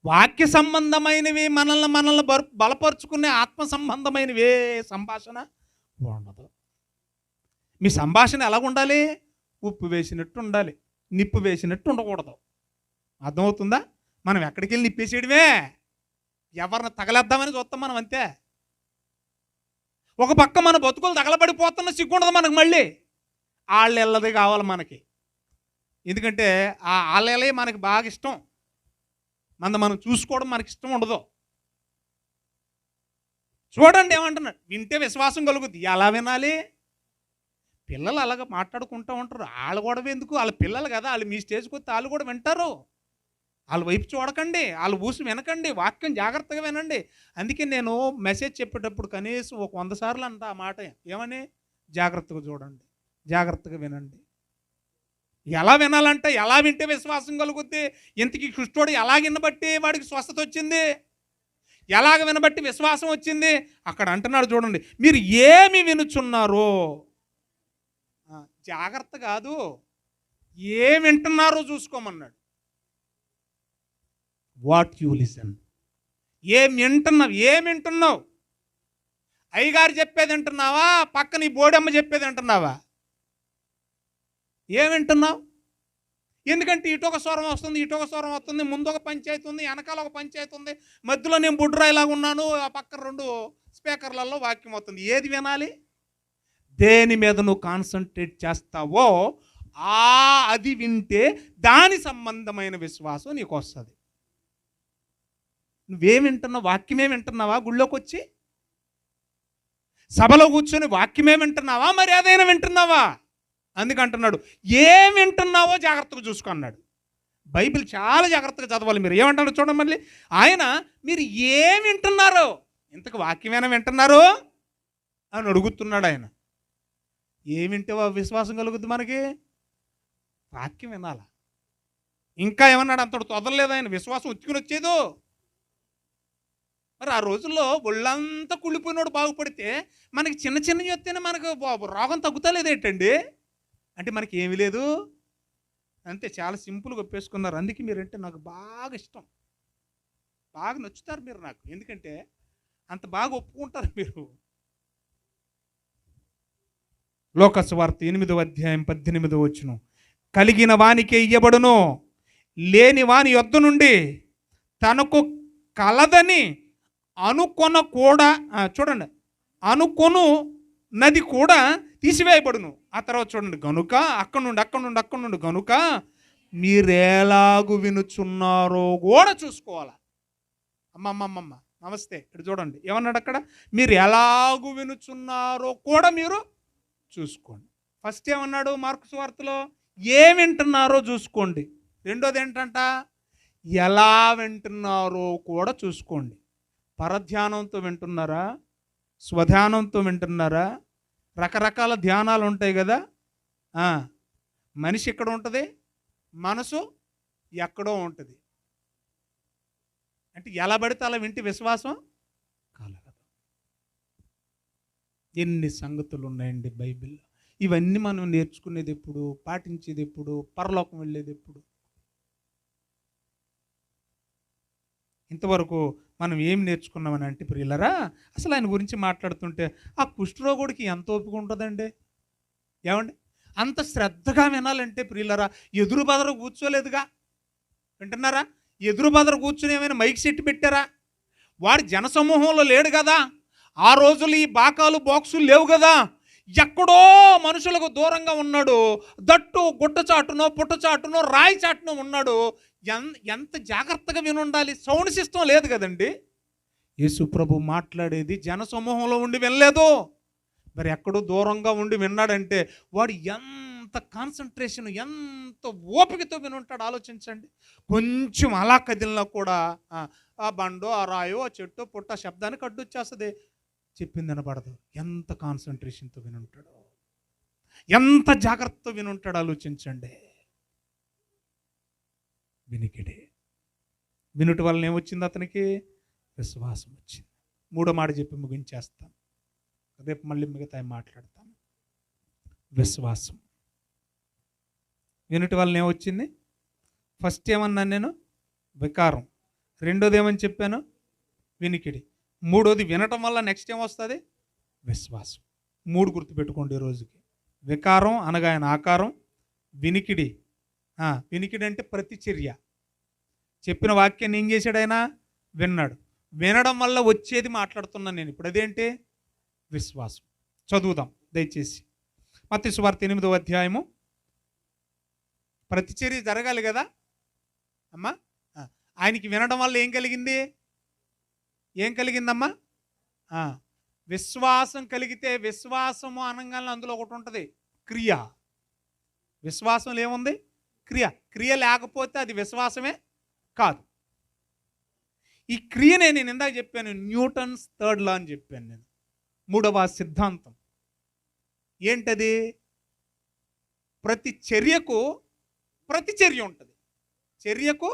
వాక్య సంబంధమైనవి మనల్ని బలపరుచుకునే ఆత్మ సంబంధమైనవే సంభాషణ ఉండదు. మీ సంభాషణ ఎలాగ ఉండాలి? ఉప్పు వేసినట్టు ఉండాలి, నిప్పు వేసినట్టు ఉండకూడదు. అర్థమవుతుందా? మనం ఎక్కడికి వెళ్ళి నిప్పేసేయడమే, ఎవరిని తగలేద్దామని చూస్తాం మనం అంతే. ఒక పక్క మన బతుకులు తగలబడిపోతున్న సిగ్గుండదు మనకు. మళ్ళీ వాళ్ళ ఇళ్ళది కావాలి మనకి. ఎందుకంటే వాళ్ళ ఇళ్ళే మనకి బాగా ఇష్టం. మనం చూసుకోవడం మనకి ఇష్టం ఉండదు. చూడండి ఏమంటున్నాడు, వింటే విశ్వాసం కలుగుద్ది. ఎలా వినాలి? పిల్లలు అలాగ మాట్లాడుకుంటూ ఉంటారు. వాళ్ళు కూడా ఎందుకు, వాళ్ళ పిల్లలు కదా, వాళ్ళు మీ స్టేజ్కి వస్తే వాళ్ళు కూడా వింటారు. వాళ్ళ వైపు చూడకండి, వాళ్ళ ఊసి వినకండి, వాక్యం జాగ్రత్తగా వినండి. అందుకే నేను మెసేజ్ చెప్పేటప్పుడు కనీసం ఒక 100 సార్లు అంట ఆ మాట. ఏమని? జాగ్రత్తగా చూడండి, జాగ్రత్తగా వినండి. ఎలా వినాలంటే, ఎలా వింటే విశ్వాసం కలుగుద్ది? ఇంతకీ కృష్ణుడు ఎలా వినబట్టి వాడికి స్వస్థత వచ్చింది? ఎలాగ వినబట్టి విశ్వాసం వచ్చింది? అక్కడ అంటున్నాడు చూడండి, మీరు ఏమి వినుచున్నారో. జాగ్రత్త కాదు, ఏం వింటున్నారో చూసుకోమన్నాడు. What you listen. ఏం వింటున్నావు? అయ్యగారు చెప్పేది వింటున్నావా? పక్కన ఈ బోడమ్మ చెప్పేది వింటున్నావా? ఏం వింటున్నావు? ఎందుకంటే ఇటొక స్వరం వస్తుంది, ఇటొక స్వరం వస్తుంది, ముందు ఒక పంచాయతీ ఉంది, వెనకాల ఒక పంచాయతీ ఉంది, మధ్యలో నేను బుడ్రాయిలాగా ఉన్నాను, ఆ పక్కన 2 స్పీకర్లలో వాక్యం వస్తుంది. ఏది వినాలి? దేని మీద నువ్వు కాన్సన్ట్రేట్ చేస్తావో అది వింటే దాని సంబంధమైన విశ్వాసం నీకు వస్తుంది. నువ్వేం వింటున్నావు? వాక్యమే వింటున్నావా? గుళ్ళోకి వచ్చి సభలో కూర్చొని వాక్యమే వింటున్నావా? మరి అదైనా వింటున్నావా? అందుకంటున్నాడు, ఏం వింటున్నావో జాగ్రత్తగా చూసుకో అన్నాడు. బైబిల్ చాలా జాగ్రత్తగా చదవాలి. మీరు ఏమంటారు చూడండి మళ్ళీ. ఆయన మీరు ఏం వింటున్నారో, ఇంతకు వాక్యమేనా వింటున్నారు అని అడుగుతున్నాడు ఆయన. ఏం వింటే విశ్వాసం కలుగుద్ది మనకి? వాక్యం వినాలా. ఇంకా ఏమన్నాడు, అంతటి తొదరలేదు ఆయన, విశ్వాసం ఉచ్చుకుని వచ్చేదో. మరి ఆ రోజుల్లో ఒళ్ళంతా కుళ్ళిపోయినోడు బాగుపడితే మనకి చిన్న చిన్న చెప్తేనే మనకు రోగం తగ్గుతలేదేంటండి? అంటే మనకి ఏమీ లేదు, అంతే. చాలా సింపుల్గా ఒప్పేసుకున్నారు. అందుకే మీరంటే నాకు బాగా ఇష్టం, బాగా నచ్చుతారు మీరు నాకు. ఎందుకంటే అంత బాగా ఒప్పుకుంటారు మీరు. లోకసువార్త 8వ అధ్యాయం 18వ వచనం. కలిగిన వానికే ఇయ్యబడును, లేని వాని యొద్ద నుండి తనకు కలదని చూడండి, అనుకొను నది కూడా తీసివేయబడును. ఆ తర్వాత చూడండి, గనుక అక్కడ నుండి గనుక మీరేలాగు వినుచున్నారో కూడా చూసుకోవాలా. అమ్మమ్మమ్మమ్మ నమస్తే. ఇక్కడ చూడండి ఏమన్నాడు అక్కడ, మీరు ఎలాగు వినుచున్నారో కూడా మీరు చూసుకోండి. ఫస్ట్ ఏమన్నాడు మార్కు సువార్తలో, ఏం వింటున్నారో చూసుకోండి. రెండోది ఏంటంట, ఎలా వింటున్నారో కూడా చూసుకోండి. పరధ్యానంతో వింటున్నారా? స్వధ్యానంతో వింటున్నారా? రకరకాల ధ్యానాలు ఉంటాయి కదా. మనిషి ఎక్కడ ఉంటుంది, మనసు ఎక్కడో ఉంటుంది. అంటే ఎలా పడితే అలా వింటే విశ్వాసం కలగదు. ఎన్ని సంగతులు ఉన్నాయండి బైబిల్లో. ఇవన్నీ మనం నేర్చుకునేది ఎప్పుడు, పాటించేది ఎప్పుడు, పరలోకం వెళ్ళేది ఎప్పుడు? ఇంతవరకు మనం ఏం నేర్చుకున్నామని అంటే ప్రియులరా, అసలు ఆయన గురించి మాట్లాడుతుంటే ఆ కుష్ఠరోగుడికి ఎంత ఓపిక ఉంటుందండి? ఏమండి, అంత శ్రద్ధగా వినాలంటే ప్రియులరా, ఎదురు బదరు కూర్చోలేదుగా. వింటున్నారా? ఎదురు బదరు కూర్చుని ఏమైనా మైక్ సెట్ పెట్టారా? వాడు జనసమూహంలో లేడు కదా. ఆ రోజులు ఈ బాకాలు బాక్సులు లేవు కదా. ఎక్కడో మనుషులకు దూరంగా ఉన్నాడు. దట్టు గుట్ట చాటునో పుట్ట చాటునో రాయి చాటునో ఉన్నాడు. ఎంత జాగ్రత్తగా వినుండాలి. సౌండ్ సిస్టమ్ లేదు కదండి. యేసు ప్రభు మాట్లాడేది జనసమూహంలో ఉండి వినలేదు, మరి ఎక్కడో దూరంగా ఉండి విన్నాడంటే వాడు ఎంత కాన్సన్ట్రేషన్, ఎంత ఓపికతో వినుంటాడు ఆలోచించండి. కొంచెం అలా కదిలినా కూడా ఆ బండో, ఆ రాయో, ఆ చెట్టు పుట్ట శబ్దానికి అడ్డొచ్చేస్తుంది, చెప్పింది వినపడదు. ఎంత కాన్సన్ట్రేషన్తో వినుంటాడు, ఎంత జాగ్రత్తతో వినుంటాడు ఆలోచించండి. వినికిడే. వినుటి వలన ఏమొచ్చింది అతనికి? విశ్వాసం వచ్చింది. మూడో మాట చెప్పి ముగించేస్తాను, రేపు మళ్ళీ మిగతా మాట్లాడతాను. విశ్వాసం. వినుటి వలన ఏమొచ్చింది? ఫస్ట్ ఏమన్నాను నేను? వికారం. రెండోది ఏమని చెప్పాను? వినికిడి. మూడోది వినటం వల్ల నెక్స్ట్ ఏమొస్తుంది? విశ్వాసం. 3 గుర్తుపెట్టుకోండి ఈ రోజుకి. వికారం అనగా ఆయన ఆకారం, వినికిడి. వినికిడి అంటే ప్రతిచర్య. చెప్పిన వాక్యాన్ని ఏం చేశాడు ఆయన? విన్నాడు. వినడం వల్ల వచ్చేది మాట్లాడుతున్నాను నేను ఇప్పుడు. అదేంటి? విశ్వాసం. చదువుదాం దయచేసి. మత్తయి సువార్త 8వ అధ్యాయము. ప్రతిచర్య జరగాలి కదా అమ్మా. ఆయనకి వినడం వల్ల ఏం కలిగింది? ఏం కలిగిందమ్మా? విశ్వాసం కలిగితే, విశ్వాసము అనగానే అందులో ఒకటి ఉంటుంది, క్రియ. విశ్వాసంలో ఏముంది? క్రియ. క్రియ లేకపోతే అది విశ్వాసమే కాదు. ఈ క్రియనే నేను ఇందాక చెప్పాను, న్యూటన్స్ థర్డ్ లా అని చెప్పాను నేను, 3వ సిద్ధాంతం. ఏంటది? ప్రతి చర్యకు ప్రతిచర్య ఉంటుంది, చర్యకు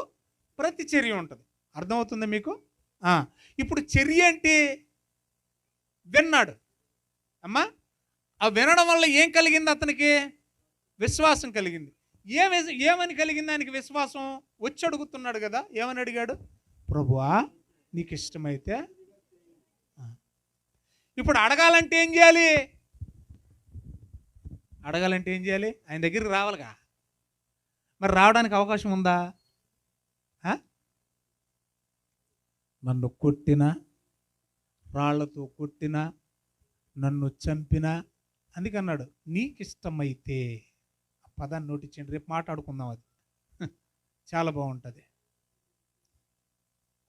ప్రతిచర్య ఉంటుంది. అర్థమవుతుందా మీకు? ఇప్పుడు చర్య అంటే విన్నాడు అమ్మా. ఆ వినడం వల్ల ఏం కలిగింది? అతనికి విశ్వాసం కలిగింది. ఏమని కలిగింది ఆయనకి విశ్వాసం? వచ్చి అడుగుతున్నాడు కదా. ఏమని అడిగాడు? ప్రభువా నీకు ఇష్టమైతే. ఇప్పుడు అడగాలంటే ఏం చేయాలి? అడగాలంటే ఏం చేయాలి? ఆయన దగ్గరికి రావాలిగా. మరి రావడానికి అవకాశం ఉందా? నన్ను కొట్టినా, రాళ్లతో కొట్టినా, నన్ను చంపినా, అందుకన్నాడు నీకు ఇష్టమైతే. ఆ పదాన్ని నోటించండి, రేపు మాట్లాడుకుందాం. అది చాలా బాగుంటుంది.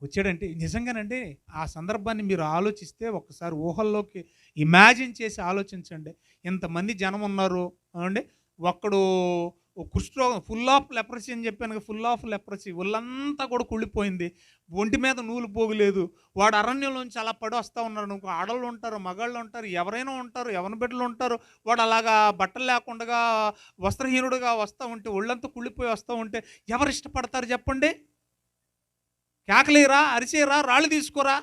వచ్చాడంటే నిజంగానండి ఆ సందర్భాన్ని మీరు ఆలోచిస్తే, ఒక్కసారి ఊహల్లోకి ఇమాజిన్ చేసి ఆలోచించండి. ఇంతమంది జనం ఉన్నారు అండి. ఒక్కడు కుష్ఠరోగం, ఫుల్ ఆఫ్ లెప్రసీ అని చెప్పాను, ఫుల్ ఆఫ్ లెప్రసీ, ఒళ్ళంతా కూడా కుళ్ళిపోయింది, ఒంటి మీద నూలు పోగులేదు. వాడు అరణ్యంలోంచి అలా పడి వస్తూ ఉన్నారు. నువ్వు ఆడళ్ళు ఉంటారు, మగాళ్ళు ఉంటారు, ఎవరైనా ఉంటారు, ఎవరి బిడ్డలు ఉంటారు. వాడు అలాగా బట్టలు లేకుండా వస్త్రహీనుడుగా వస్తూ ఉంటే, ఒళ్ళంతా కుళ్ళిపోయి వస్తూ ఉంటే ఎవరు ఇష్టపడతారు చెప్పండి? కేకలేరా, అరిచేరా, రాళ్ళు తీసుకోరా?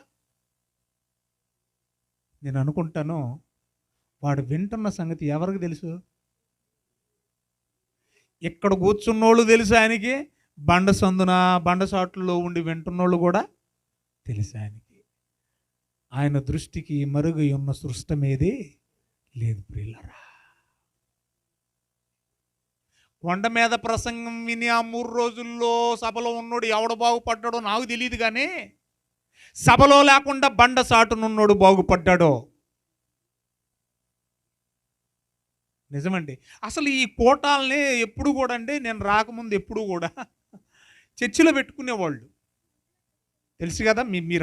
నేను అనుకుంటాను వాడు వింటున్న సంగతి ఎవరికి తెలుసు? ఇక్కడ కూర్చున్నోళ్ళు తెలుసు ఆయనకి, బండ సందున బండసాట్లలో ఉండి వింటున్నోళ్ళు కూడా తెలుసు ఆయనకి. ఆయన దృష్టికి మరుగై ఉన్న సృష్టమేది లేదు ప్రియులారా. కొండ మీద ప్రసంగం విని ఆ 3 రోజుల్లో సభలో ఉన్నోడు ఎవడు బాగుపడ్డాడో నాకు తెలియదు, కానీ సభలో లేకుండా బండ సాటునున్నోడు బాగుపడ్డాడో నిజమండి. అసలు ఈ కోటాలని ఎప్పుడు కూడా అండి, నేను రాకముందు ఎప్పుడు కూడా చర్చిలో పెట్టుకునేవాళ్ళు తెలుసు కదా. మీ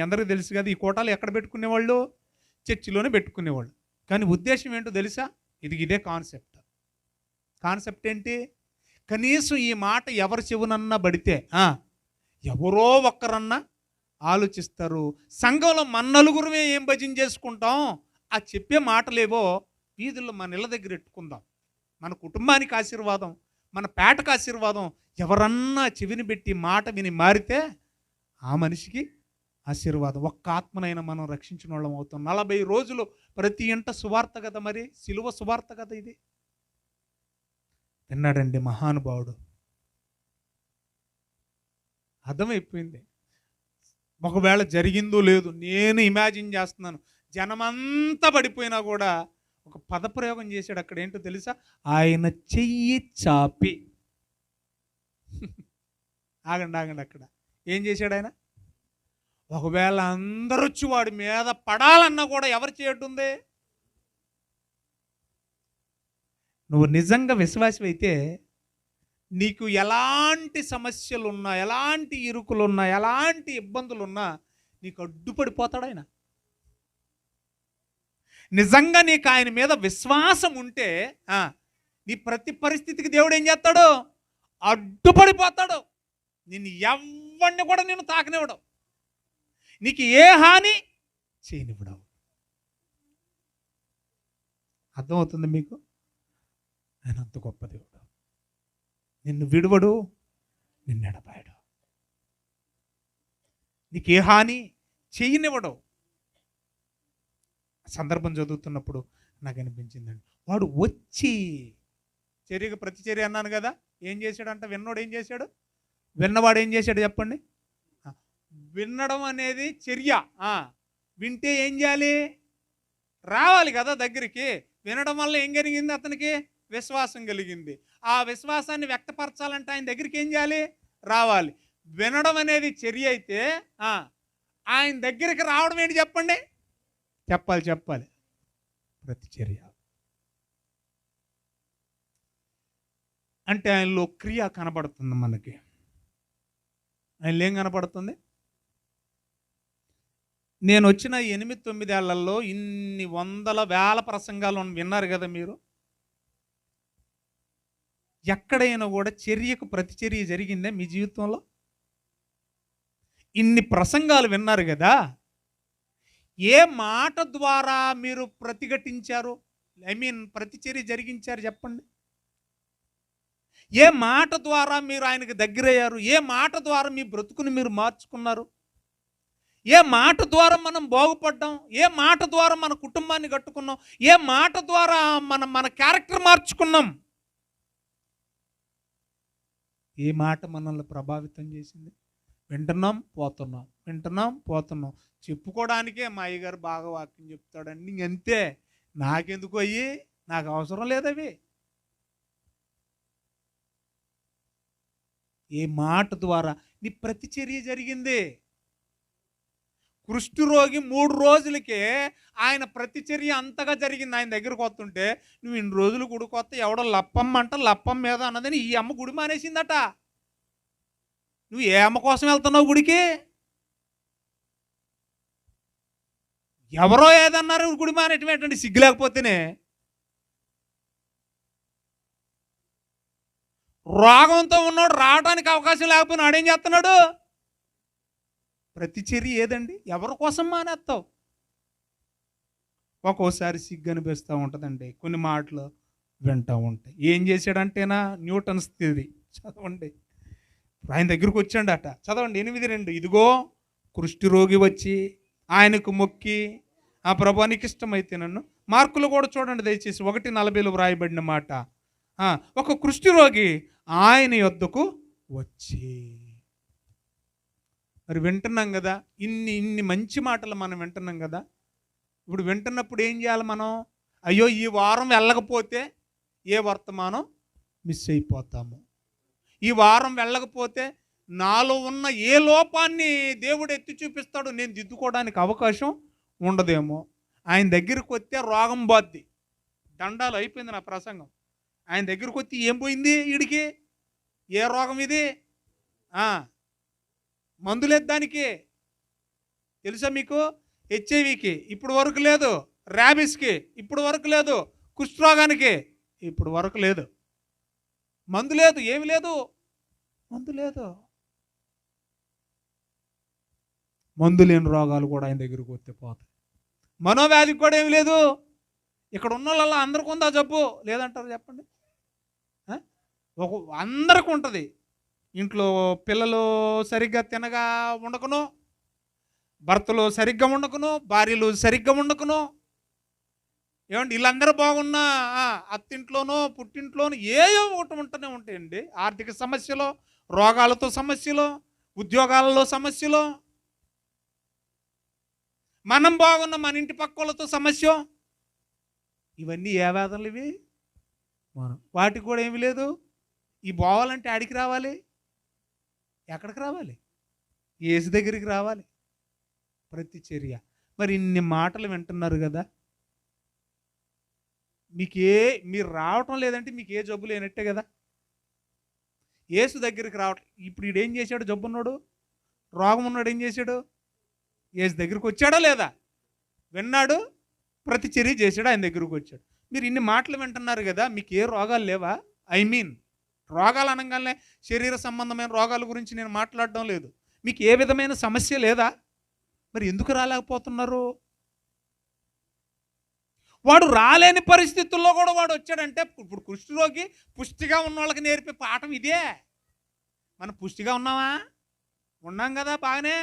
అందరికీ తెలుసు కదా, ఈ కోటాలు ఎక్కడ పెట్టుకునేవాళ్ళు? చర్చిలోనే పెట్టుకునేవాళ్ళు. కానీ ఉద్దేశం ఏంటో తెలుసా? ఇదే కాన్సెప్ట్ ఏంటి? కనీసం ఈ మాట ఎవరి చెవునన్నా పడితే ఎవరో ఒక్కరన్నా ఆలోచిస్తారు. సంఘంలో మన నలుగురమే ఏం భజన చేసుకుంటాం, ఆ చెప్పే మాటలేవో వీధుల్లో మన ఇళ్ళ దగ్గర ఎట్టుకుందాం. మన కుటుంబానికి ఆశీర్వాదం, మన పేటకు ఆశీర్వాదం. ఎవరన్నా చెవిని పెట్టి మాట విని మారితే ఆ మనిషికి ఆశీర్వాదం. ఒక్క ఆత్మనైనా మనం రక్షించిన వాళ్ళం అవుతాం. 40 రోజులు ప్రతి ఇంట సువార్త కదా, మరి సిలువ సువార్త కదా ఇది. విన్నాడండి మహానుభావుడు. అర్థమైపోయింది. ఒకవేళ జరిగిందో లేదు నేను ఇమాజిన్ చేస్తున్నాను. జనమంతా పడిపోయినా కూడా ఒక పదప్రయోగం చేశాడు అక్కడ. ఏంటో తెలుసా? ఆయన చెయ్యి చాపి ఆగండి అక్కడ ఏం చేశాడు ఆయన? ఒకవేళ అందరూ వచ్చి వాడి మీద పడాలన్నా కూడా ఎవరు చేయటుంది? నువ్వు నిజంగా విశ్వాసం అయితే నీకు ఎలాంటి సమస్యలున్నా, ఎలాంటి ఇరుకులున్నా, ఎలాంటి ఇబ్బందులున్నా నీకు అడ్డుపడిపోతాడు ఆయన. నిజంగా నీకు ఆయన మీద విశ్వాసం ఉంటే నీ ప్రతి పరిస్థితికి దేవుడు ఏం చేస్తాడు? అడ్డుపడిపోతాడు. నిన్ను ఎవరిని కూడా నేను తాకనివ్వడు, నీకు ఏ హాని చేయనివ్వడు. అర్థమవుతుంది మీకు? ఆయన అంత గొప్ప దేవుడు. నిన్ను విడువడు, నిన్ను ఎడబాయడు, నీకు ఏ హాని చేయనివ్వడు. సందర్భం చదువుతున్నప్పుడు నాకు అనిపించిందండి, వాడు వచ్చి చర్యకు ప్రతిచర్య అన్నాను కదా. ఏం చేశాడంట? విన్నోడు ఏం చేశాడు? విన్నవాడు ఏం చేశాడు చెప్పండి? వినడం అనేది చర్య. వింటే ఏం చేయాలి? రావాలి కదా దగ్గరికి. వినడం వల్ల ఏం కలిగింది? అతనికి విశ్వాసం కలిగింది. ఆ విశ్వాసాన్ని వ్యక్తపరచాలంటే ఆయన దగ్గరికి ఏం చేయాలి? రావాలి. వినడం అనేది చర్య అయితే ఆయన దగ్గరికి రావడం ఏంటి చెప్పండి? చెప్పాలి ప్రతిచర్య. అంటే ఆయనలో క్రియ కనబడుతుంది మనకి. ఆయనలో ఏం కనపడుతుంది? నేను వచ్చిన 8-9 ఏళ్లలో ఇన్ని వందల వేల ప్రసంగాలు విన్నారు కదా మీరు. ఎక్కడైనా కూడా చర్యకు ప్రతిచర్య జరిగిందే మీ జీవితంలో? ఇన్ని ప్రసంగాలు విన్నారు కదా, ఏ మాట ద్వారా మీరు ప్రతిఘటించారు? ప్రతిచర్య జరిగించారు చెప్పండి. ఏ మాట ద్వారా మీరు ఆయనకు దగ్గరయ్యారు? ఏ మాట ద్వారా మీ బ్రతుకుని మీరు మార్చుకున్నారు? ఏ మాట ద్వారా మనం బాగుపడ్డాం? ఏ మాట ద్వారా మన కుటుంబాన్ని కట్టుకున్నాం? ఏ మాట ద్వారా మన క్యారెక్టర్ మార్చుకున్నాం? ఏ మాట మనల్ని ప్రభావితం చేసింది? వింటున్నాం, పోతున్నాం, వింటున్నాం, పోతున్నాం. చెప్పుకోవడానికే మా అయ్యగారు బాగా వాక్యం చెప్తాడండి, ఇంకంతే. నాకెందుకు అయ్యి? నాకు అవసరం లేదవి. ఏ మాట ద్వారా నీ ప్రతిచర్య జరిగింది? కుష్ఠరోగి 3 రోజులకే ఆయన ప్రతిచర్య అంతగా జరిగింది. ఆయన దగ్గరకు వస్తుంటే, నువ్వు ఇన్ని రోజులు గుడికి వస్తే ఎవడో లప్పమ్మ అంట, లప్పం మీద అన్నదని ఈ అమ్మ గుడి మానేసిందట. నువ్వు ఏ అమ్మ కోసం వెళ్తున్నావు గుడికి? ఎవరో ఏదన్నారు గుడి మానేటటువంటి సిగ్గు లేకపోతేనే. రోగంతో ఉన్నాడు, రావడానికి అవకాశం లేకపోయినా ఆడేం చేస్తున్నాడు? ప్రతిచర్య ఏదండి? ఎవరి కోసం మానేస్తావు? ఒక్కోసారి సిగ్గు అనిపిస్తూ ఉంటుందండి, కొన్ని మాటలు వింటూ ఉంటాయి. ఏం చేశాడంటేనా, న్యూటన్స్ థియరీ చదవండి. ఆయన దగ్గరికి వచ్చాడట, చదవండి 8:2. ఇదిగో కుష్ఠరోగి వచ్చి ఆయనకు మొక్కి, ఆ ప్రభు నీకు ఇష్టమైతే నన్ను. మార్కులు కూడా చూడండి దయచేసి, 1:40 వ్రాయబడిన మాట. ఒక కుష్ఠరోగి ఆయన యొద్దకు వచ్చి. మరి వింటున్నాం కదా, ఇన్ని మంచి మాటలు మనం వింటున్నాం కదా. ఇప్పుడు వింటున్నప్పుడు ఏం చేయాలి మనం? అయ్యో ఈ వారం వెళ్ళకపోతే ఏ వర్తమానం మిస్ అయిపోతాము, ఈ వారం వెళ్ళకపోతే నాలో ఉన్న ఏ లోపాన్ని దేవుడు ఎత్తి చూపిస్తాడో నేను దిద్దుకోవడానికి అవకాశం ఉండదేమో. ఆయన దగ్గరికి వస్తే రోగం పోద్ది. దండాలు అయిపోయింది నా ప్రసంగం. ఆయన దగ్గరికి వచ్చి ఏం పోయింది వీడికి? ఏ రోగం ఇది? మందులేదు దానికి. తెలుసా మీకు? హెచ్ఐవికి ఇప్పుడు వరకు లేదు, ర్యాబిస్కి ఇప్పుడు వరకు లేదు, కుష్ఠరోగానికి ఇప్పుడు వరకు లేదు. మందు లేదు, ఏమి లేదు, మందు లేదు. మందు లేని రోగాలు కూడా ఆయన దగ్గరికి వస్తే పోతాయి. మనోవ్యాధికి కూడా ఏమి లేదు. ఇక్కడ ఉన్న వాళ్ళ అందరికీ ఉందా జబ్బు? లేదంటారు చెప్పండి. అందరికీ ఉంటుంది. ఇంట్లో పిల్లలు సరిగ్గా తినగా ఉండకును, భర్తలు సరిగ్గా ఉండకును, భార్యలు సరిగ్గా ఉండకును. ఏమండి, వీళ్ళందరూ బాగున్నా అత్తింట్లోనో పుట్టింట్లోనో ఏయో ఒకటి ఉంటూనే ఉంటాయండి. ఆర్థిక సమస్యలు, రోగాలతో సమస్యలు, ఉద్యోగాలలో సమస్యలు. మనం బాగున్న మన ఇంటి పక్కలతో సమస్య. ఇవన్నీ ఏ వేదనలు ఇవి? వాటికి కూడా ఏమి లేదు. ఈ బావాలంటే ఆడికి రావాలి, ఎక్కడికి రావాలి? యేసు దగ్గరికి రావాలి. ప్రతిచర్య. మరి ఇన్ని మాటలు వింటున్నారు కదా, మీరు రావటం లేదంటే మీకు ఏ జబ్బు లేనట్టే కదా. యేసు దగ్గరికి రావటం. ఇప్పుడు ఈడేం చేశాడు? జబ్బున్నాడు, రోగం ఉన్నాడు, ఏం చేశాడు? యేసు దగ్గరికి వచ్చాడా లేదా? విన్నాడు, ప్రతిచర్య చేశాడు, ఆయన దగ్గరికి వచ్చాడు. మీరు ఇన్ని మాటలు వింటున్నారు కదా, మీకు ఏ రోగాలు లేవా? రోగాలు అనగానే శరీర సంబంధమైన రోగాల గురించి నేను మాట్లాడడం లేదు. మీకు ఏ విధమైన సమస్య లేదా? మరి ఎందుకు రాలేకపోతున్నారు? వాడు రాలేని పరిస్థితుల్లో కూడా వాడు వచ్చాడంటే, ఇప్పుడు కుష్ఠరోగి పుష్టిగా ఉన్న వాళ్ళకి నేర్పే పాఠం ఇదే. మనం పుష్టిగా ఉన్నామా? ఉన్నాం కదా, బాగానే.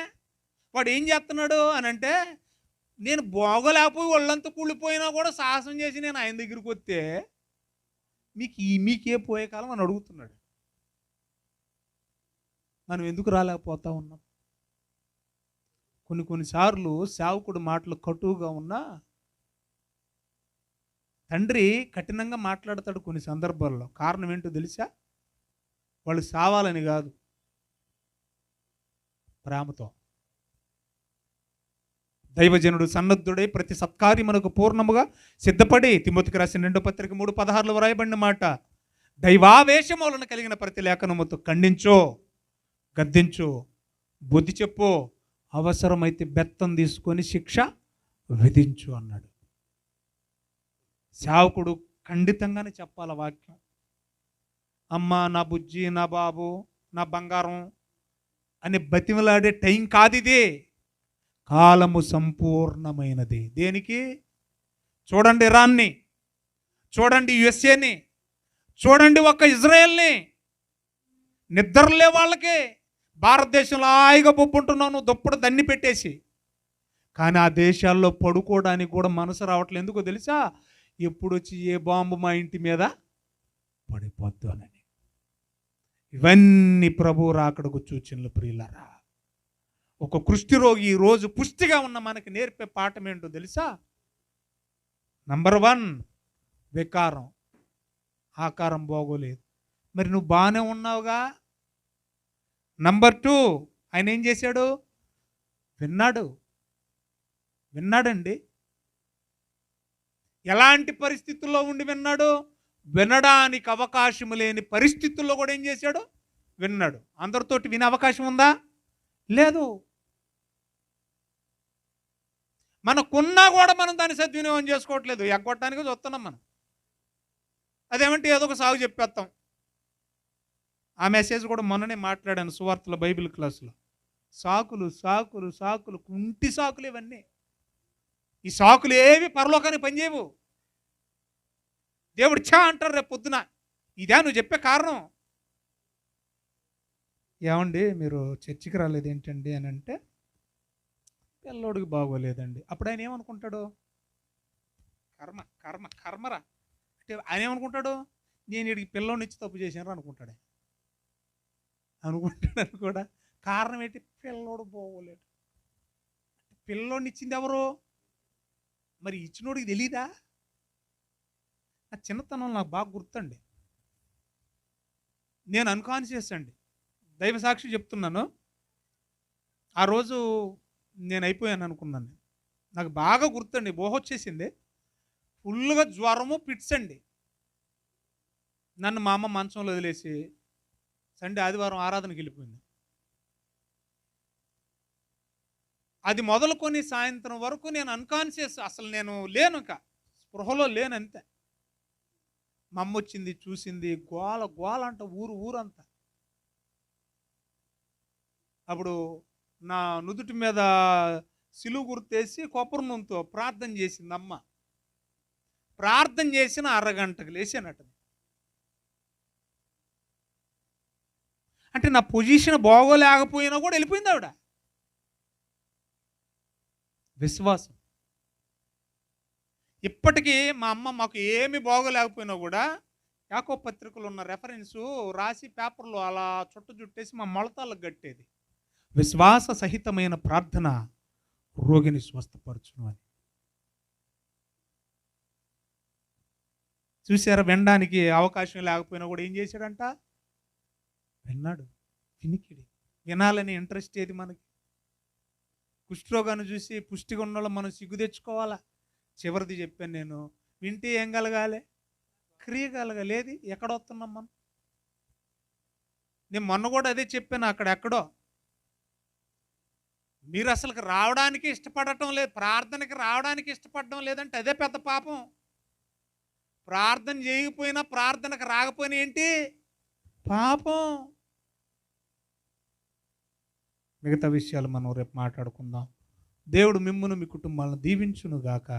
వాడు ఏం చేస్తున్నాడు అని అంటే, నేను బాగోలేకపోయి ఒళ్ళంతా కూలిపోయినా కూడా సాహసం చేసి నేను ఆయన దగ్గరికి వస్తే మీకే పోయే కాలం అని అడుగుతున్నాడు. మనం ఎందుకు రాలేకపోతా ఉన్నాం? కొన్నిసార్లు సేవకుడు మాటలు కటువుగా ఉన్నా తండ్రి కఠినంగా మాట్లాడతాడు కొన్ని సందర్భాల్లో. కారణం ఏంటో తెలుసా? వాళ్ళు సావాలని కాదు, ప్రేమతో. దైవజనుడు సన్నద్ధుడై ప్రతి సత్కార్యమునకు పూర్ణముగా సిద్ధపడి, తిమోతికి రాసిన 2 పత్రిక 3:16 వ్రాయబడిన మాట. దైవావేశం వలన కలిగిన ప్రతి లేఖనముతో ఖండించు, గద్దించు, బుద్ధి చెప్పు, అవసరమైతే బెత్తం తీసుకొని శిక్ష విధించు అన్నాడు. సేవకుడు ఖండితంగానే చెప్పాల వాక్యం. అమ్మ, నా బుజ్జి, నా బాబు, నా బంగారం అని బతిమలాడే టైం కాదు ఇది. కాలము సంపూర్ణమైనది. దేనికి? చూడండి ఇరాన్ని, చూడండి యుఎస్ఏని, చూడండి ఒక్క ఇజ్రాయెల్ని. నిద్రలే వాళ్ళకి. భారతదేశంలో హాయిగా పొప్పుంటున్నాను దుప్పటి దన్ని పెట్టేసి, కానీ ఆ దేశాల్లో పడుకోవడానికి కూడా మనసు రావట్లేదు. ఎందుకో తెలుసా? ఎప్పుడు వచ్చి ఏ బాంబు మా ఇంటి మీద పడిపోద్దు అని. ఇవన్నీ ప్రభు రాకడకు సూచనలు ప్రియులారా. ఒక కుష్ఠరోగి ఈరోజు పుష్టిగా ఉన్న మనకి నేర్పే పాఠం ఏంటో తెలుసా? నంబర్ 1, వికారం, ఆకారం బాగోలేదు. మరి నువ్వు బాగానే ఉన్నావుగా. నంబర్ 2, ఆయన ఏం చేశాడు? విన్నాడండి. ఎలాంటి పరిస్థితుల్లో ఉండి విన్నాడు? వినడానికి అవకాశం లేని పరిస్థితుల్లో కూడా ఏం చేశాడు? విన్నాడు. అందరితోటి వినే అవకాశం ఉందా? లేదు. మనకున్నా కూడా మనం దాన్ని సద్వినియోగం చేసుకోవట్లేదు. ఎగ్గొట్టడానికి చూస్తున్నాం మనం. అదేమంటే ఏదో ఒక సాగు చెప్పేస్తాం. ఆ మెసేజ్ కూడా మొన్ననే మాట్లాడాను సువార్తల బైబిల్ క్లాసులో. సాకులు సాకులు సాకులు, కుంటి సాకులు ఇవన్నీ. ఈ సాకులు ఏవి పరలోకానికి పనిచేయవు. దేవుడు చా అంటారు రేపు పొద్దున. ఇదే నువ్వు చెప్పే కారణం. ఏమండి మీరు చర్చికి రాలేదు ఏంటండి అని అంటే, పిల్లోడికి బాగోలేదండి. అప్పుడు ఆయన ఏమనుకుంటాడు? కర్మరా అంటే ఆయన ఏమనుకుంటాడు? నేను వీడికి పిల్లోడిని ఇచ్చి తప్పు చేశాను అనుకుంటాడు కూడా. కారణం ఏంటి? పిల్లోడు బాగోలేడు. పిల్లోడిని ఇచ్చింది ఎవరు? మరి ఇచ్చినోడికి తెలీదా? ఆ చిన్నతనం నాకు బాగా గుర్తండి. నేను అన్కాన్షియస్ అండి, దైవ సాక్షి చెప్తున్నాను. ఆ రోజు నేను అయిపోయాను అనుకున్నాను. నాకు బాగా గుర్తండి, ఊహ వచ్చేసింది. ఫుల్గా జ్వరము, పిట్స్ అండి. నన్ను మా అమ్మ మంచంలో వదిలేసి సండే ఆదివారం ఆరాధనకి వెళ్ళిపోయింది. అది మొదలుకొని సాయంత్రం వరకు నేను అన్కాన్షియస్, అసలు నేను లేను, ఇంకా స్పృహలో లేను అంతే. మా అమ్మ వచ్చింది, చూసింది, గోల గోల అంట ఊరంతా. అప్పుడు నా నుదుటి మీద సిలువు గుర్తేసి కొబ్బరి నూనెతో ప్రార్థన చేసింది అమ్మ. ప్రార్థన చేసిన అరగంటకు లేచానట. అంటే నా పొజిషన్ బాగోలేకపోయినా కూడా వెళ్ళిపోయింది ఆవిడ. విశ్వాసం. ఇప్పటికీ మా అమ్మ మాకు ఏమి బాగోలేకపోయినా కూడా యాకోబు పత్రికలో ఉన్న రెఫరెన్సు రాసి పేపర్లో అలా చుట్టేసి మా మొలతాలకు కట్టేది. విశ్వాస సహితమైన ప్రార్థన రోగిని స్వస్థపరచును అని. చూసారా? వినడానికి అవకాశం లేకపోయినా కూడా ఏం చేశాడంట? విన్నాడు. వినికిడి. వినాలని ఇంట్రెస్ట్ ఏది మనకి? కుష్ఠరోగాన్ని చూసి పుష్టిగా ఉన్న వాళ్ళు మనం సిగ్గు తెచ్చుకోవాలా? చివరిది చెప్పాను నేను. వింటే ఏం కలగాలి? క్రియ కలగలేదు. ఎక్కడొస్తున్నాం మనం? నేను మొన్న కూడా అదే చెప్పాను. అక్కడెక్కడో మీరు అసలు రావడానికి ఇష్టపడటం లేదు, ప్రార్థనకి రావడానికి ఇష్టపడటం లేదంటే అదే పెద్ద పాపం. ప్రార్థన చేయకపోయినా, ప్రార్థనకు రాకపోయినా ఏంటి? పాపం. మిగతా విషయాలు మనం రేపు మాట్లాడుకుందాం. దేవుడు మిమ్మును మీ కుటుంబాలను దీవించునుగాక.